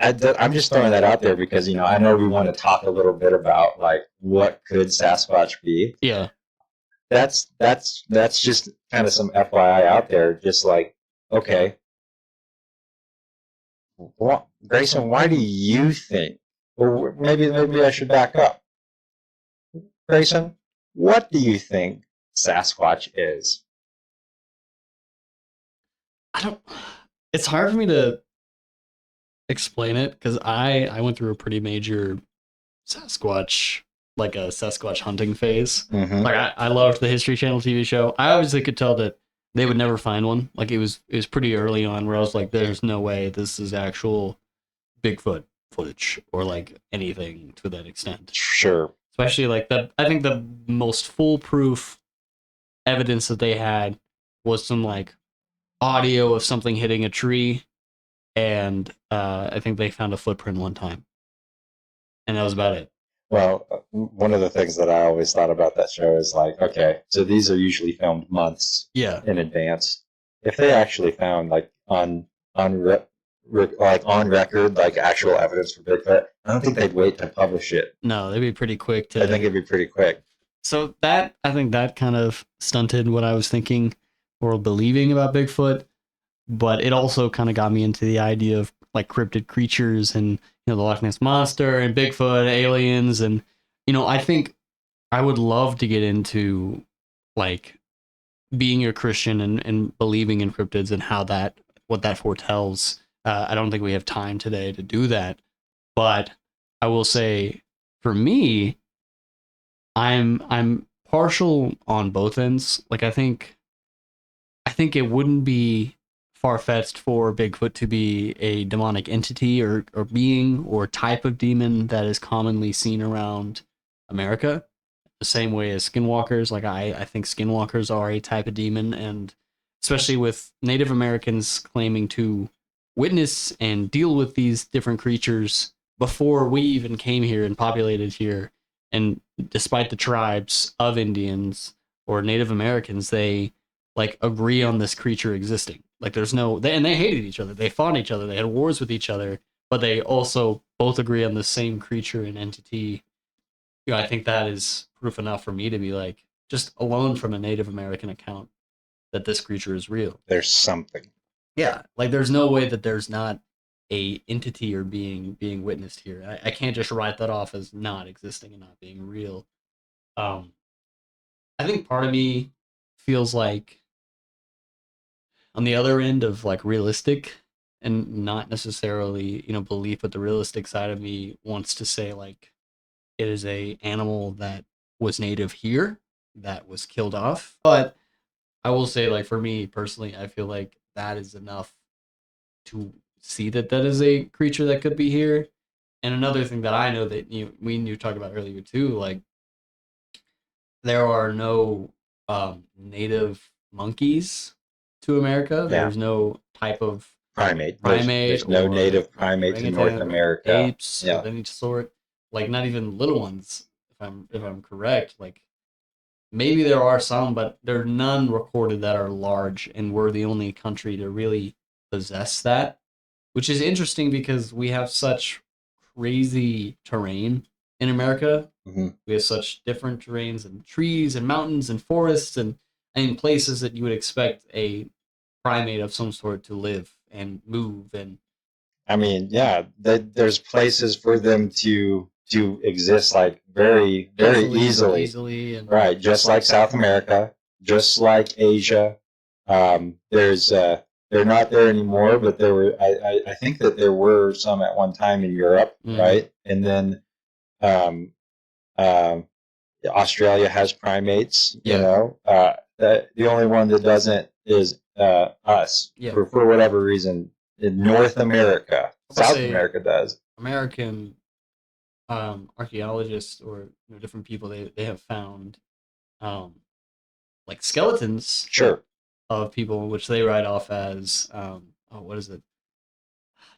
I'm just throwing that out there because, I know we want to talk a little bit about, like, what could Sasquatch be? Yeah. That's just kind of some FYI out there. Just like, okay, Grayson, why do you think? Or maybe I should back up. Grayson, what do you think Sasquatch is? I don't. It's hard for me to explain it because I went through a pretty major Sasquatch, like a Sasquatch hunting phase. Mm-hmm. Like I loved the History Channel TV show. I obviously could tell that they would never find one. Like it was pretty early on where I was like, there's no way this is actual Bigfoot footage or like anything to that extent. Sure. Especially like I think the most foolproof evidence that they had was some like audio of something hitting a tree, and I think they found a footprint one time, and that was about it. Well, one of the things that I always thought about that show is like, okay, so these are usually filmed months in advance. If they actually found like on record like actual evidence for Bigfoot, I don't think they'd wait to publish it. No, they'd be pretty quick to. I think it'd be pretty quick. So I think that kind of stunted what I was thinking or believing about Bigfoot, but it also kind of got me into the idea of like cryptid creatures and the Loch Ness Monster and Bigfoot, aliens, and I think I would love to get into like being a Christian and believing in cryptids and what that foretells. I don't think we have time today to do that, but I will say for me, I'm partial on both ends. Like I think it wouldn't be far-fetched for Bigfoot to be a demonic entity or being or type of demon that is commonly seen around America, the same way as skinwalkers. Like I think skinwalkers are a type of demon, and especially with Native Americans claiming to witness and deal with these different creatures before we even came here and populated here. And despite the tribes of Indians or Native Americans, they like agree on this creature existing. Like there's and they hated each other. They fought each other. They had wars with each other, but they also both agree on the same creature and entity. I think that is proof enough for me to be like, just alone from a Native American account, that this creature is real. There's something. Yeah, like there's no way that there's not a entity or being witnessed here. I can't just write that off as not existing and not being real. I think part of me feels like on the other end of like realistic and not necessarily belief, but the realistic side of me wants to say like it is a animal that was native here that was killed off. But I will say, like, for me personally, I feel like that is enough to see that is a creature that could be here. And another thing that I know that you talked about earlier too, like there are no native monkeys to America. There's no type of primate. There's no native primates in North America. Apes of any sort. Like not even little ones, if I'm correct. Like maybe there are some, but there are none recorded that are large, and we're the only country to really possess that, which is interesting because we have such crazy terrain in America. Mm-hmm. We have such different terrains and trees and mountains and forests and places that you would expect a primate of some sort to live and move. And I mean, yeah, there's places for them to exist like very easily. And, right, just like South America, just like Asia. There's they're not there anymore, but there were I think that there were some at one time in Europe, right? And then Australia has primates, the only one that doesn't is us for whatever reason. In North America, South America does. American archaeologists or different people they have found like skeletons of people which they write off as what is it,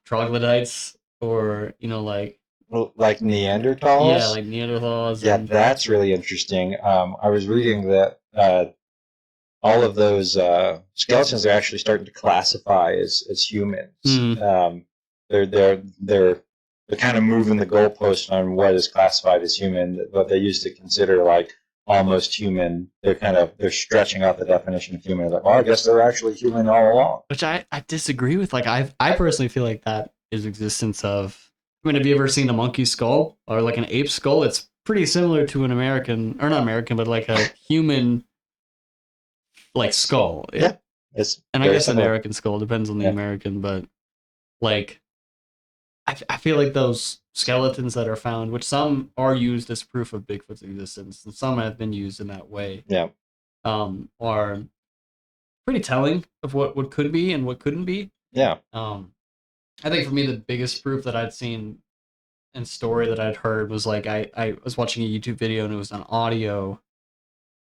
troglodytes, or like Neanderthals. Yeah, like Neanderthals. Yeah, that's really interesting. I was reading that all of those skeletons are actually starting to classify as humans. They're kind of moving the goalpost on what is classified as human. What they used to consider like almost human, they're stretching out the definition of human. Like, well, I guess they're actually human all along. Which I disagree with. Like, I personally feel like that is existence of. I mean, have you ever seen a monkey skull or like an ape skull? It's pretty similar to an American, or not American, but like a human like skull. Yeah. It's And I very guess similar. American skull depends on the Yeah. American, but like I feel like those skeletons that are found, which some are used as proof of Bigfoot's existence, and some have been used in that way, Yeah. are pretty telling of what could be and what couldn't be. Yeah. I think for me the biggest proof that I'd seen and story that I'd heard was like I was watching a YouTube video and it was an audio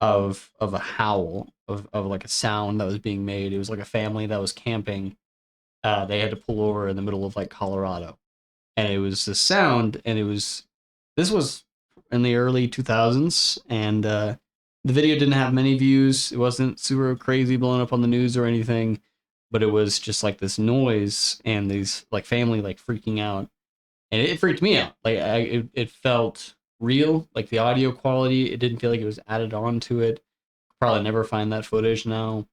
of a howl of like a sound that was being made. It was like a family that was camping. They had to pull over in the middle of like Colorado, and it was this sound, and this was in the early 2000s, and the video didn't have many views. It wasn't super crazy blown up on the news or anything, but it was just like this noise and these like family like freaking out, and it freaked me out. Like it felt real, like the audio quality. It didn't feel like it was added on to it. Probably never find that footage now,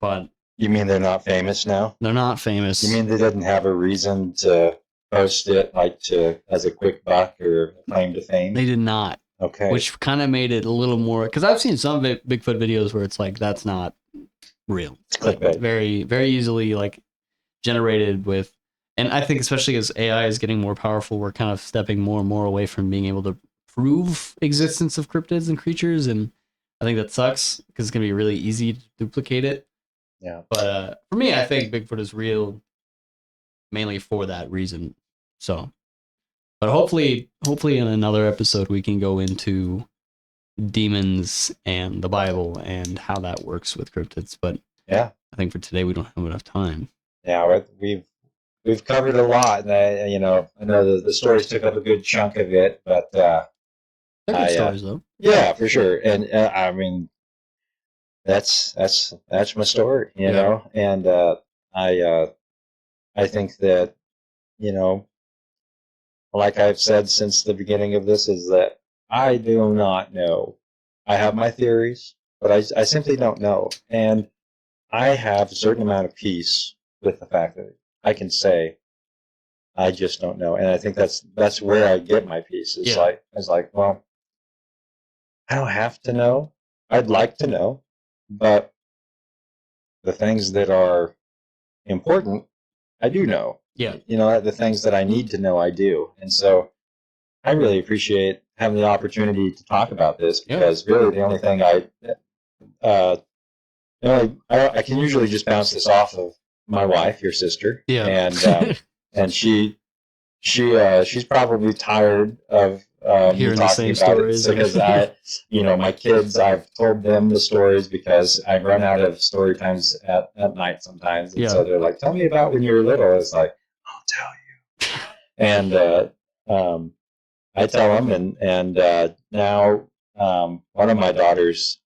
but You mean they're not famous now? they're not famous. You mean they didn't have a reason to post it, like to as a quick buck or claim to fame? They did not. Okay. Which kind of made it a little more, because I've seen some Bigfoot videos where it's like that's not real. It's Like, clickbait. very very easily like generated with, and I think especially as AI is getting more powerful, we're kind of stepping more and more away from being able to prove existence of cryptids and creatures, and I think that sucks because it's gonna be really easy to duplicate it. Yeah. But for me, I think Bigfoot is real, mainly for that reason. So, but hopefully in another episode we can go into demons and the Bible and how that works with cryptids. But Yeah. I think for today we don't have enough time. Yeah. We've covered a lot, and I know the stories took up a good chunk of it, but They're good I, stories though. yeah, for sure. And I mean, that's my story, you Yeah. know. And I think that, you know, like I've said since the beginning of this, is that I do not know. I have my theories, but I simply don't know. And I have a certain amount of peace with the fact that I can say I just don't know. And I think that's where I get my peace. It's like, well, I don't have to know. I'd like to know, but the things that are important, I do know. Yeah. You know, the things that I need to know, I do. And so I really appreciate having the opportunity to talk about this, because really the only thing I can usually just bounce this off of my wife, your sister. Yeah. And she's probably tired of hearing the same about stories. it, because my kids, I've told them the stories because I run out of story times at night sometimes. And so they're like, tell me about when you were little. It's like, I'll tell you. And I tell them, and now one of my daughters,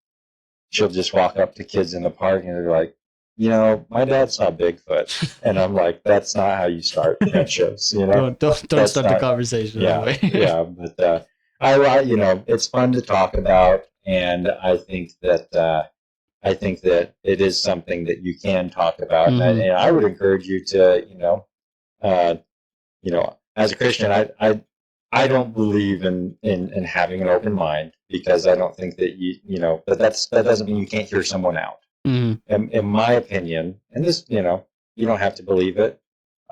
she'll just walk up to kids in the park and they're like, my dad saw Bigfoot. And I'm like, that's not how you start friendships, Don't start the conversation that way. Yeah, but it's fun to talk about, and I think that it is something that you can talk about. Mm-hmm. And I would encourage you to, as a Christian, I don't believe in having an open mind, because I don't think that that doesn't mean you can't hear someone out. Mm-hmm. In my opinion, and this, you don't have to believe it.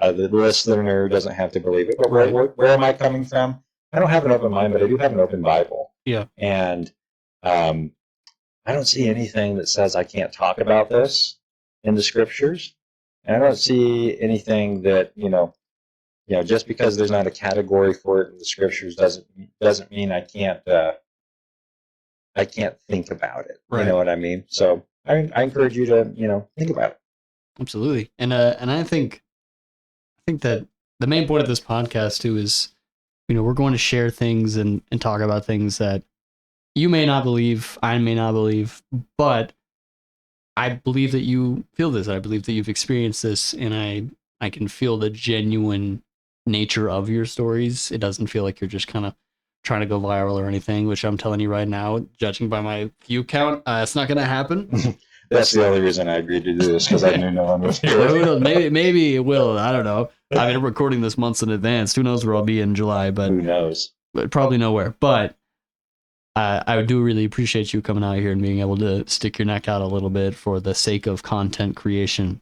The listener doesn't have to believe it. But where am I coming from? I don't have an open mind, but I do have an open Bible. Yeah. And I don't see anything that says I can't talk about this in the scriptures. And I don't see anything that, just because there's not a category for it in the scriptures doesn't mean I can't think about it. Right. You know what I mean? So I encourage you to, think about it. Absolutely. And I think that the main point of this podcast too is, we're going to share things and talk about things that you may not believe, I may not believe, but I believe that you feel this. I believe that you've experienced this, and I can feel the genuine nature of your stories. It doesn't feel like you're just kind of trying to go viral or anything, which I'm telling you right now, judging by my view count, it's not going to happen. That's the only reason I agreed to do this, because I knew no one was here. Who knows? Maybe it will. I don't know. I mean, I'm recording this months in advance. Who knows where I'll be in July? But who knows? But probably nowhere. But I do really appreciate you coming out here and being able to stick your neck out a little bit for the sake of content creation.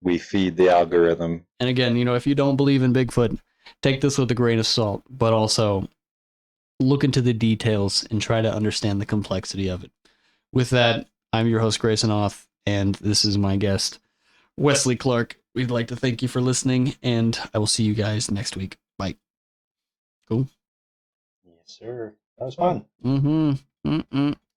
We feed the algorithm. And again, if you don't believe in Bigfoot, take this with a grain of salt, but also look into the details and try to understand the complexity of it. With that, I'm your host, Grayson Off, and this is my guest, Wesley Clark. We'd like to thank you for listening, and I will see you guys next week. Bye. Cool. Yes, sir. That was fun. Mm-hmm. Mm-mm.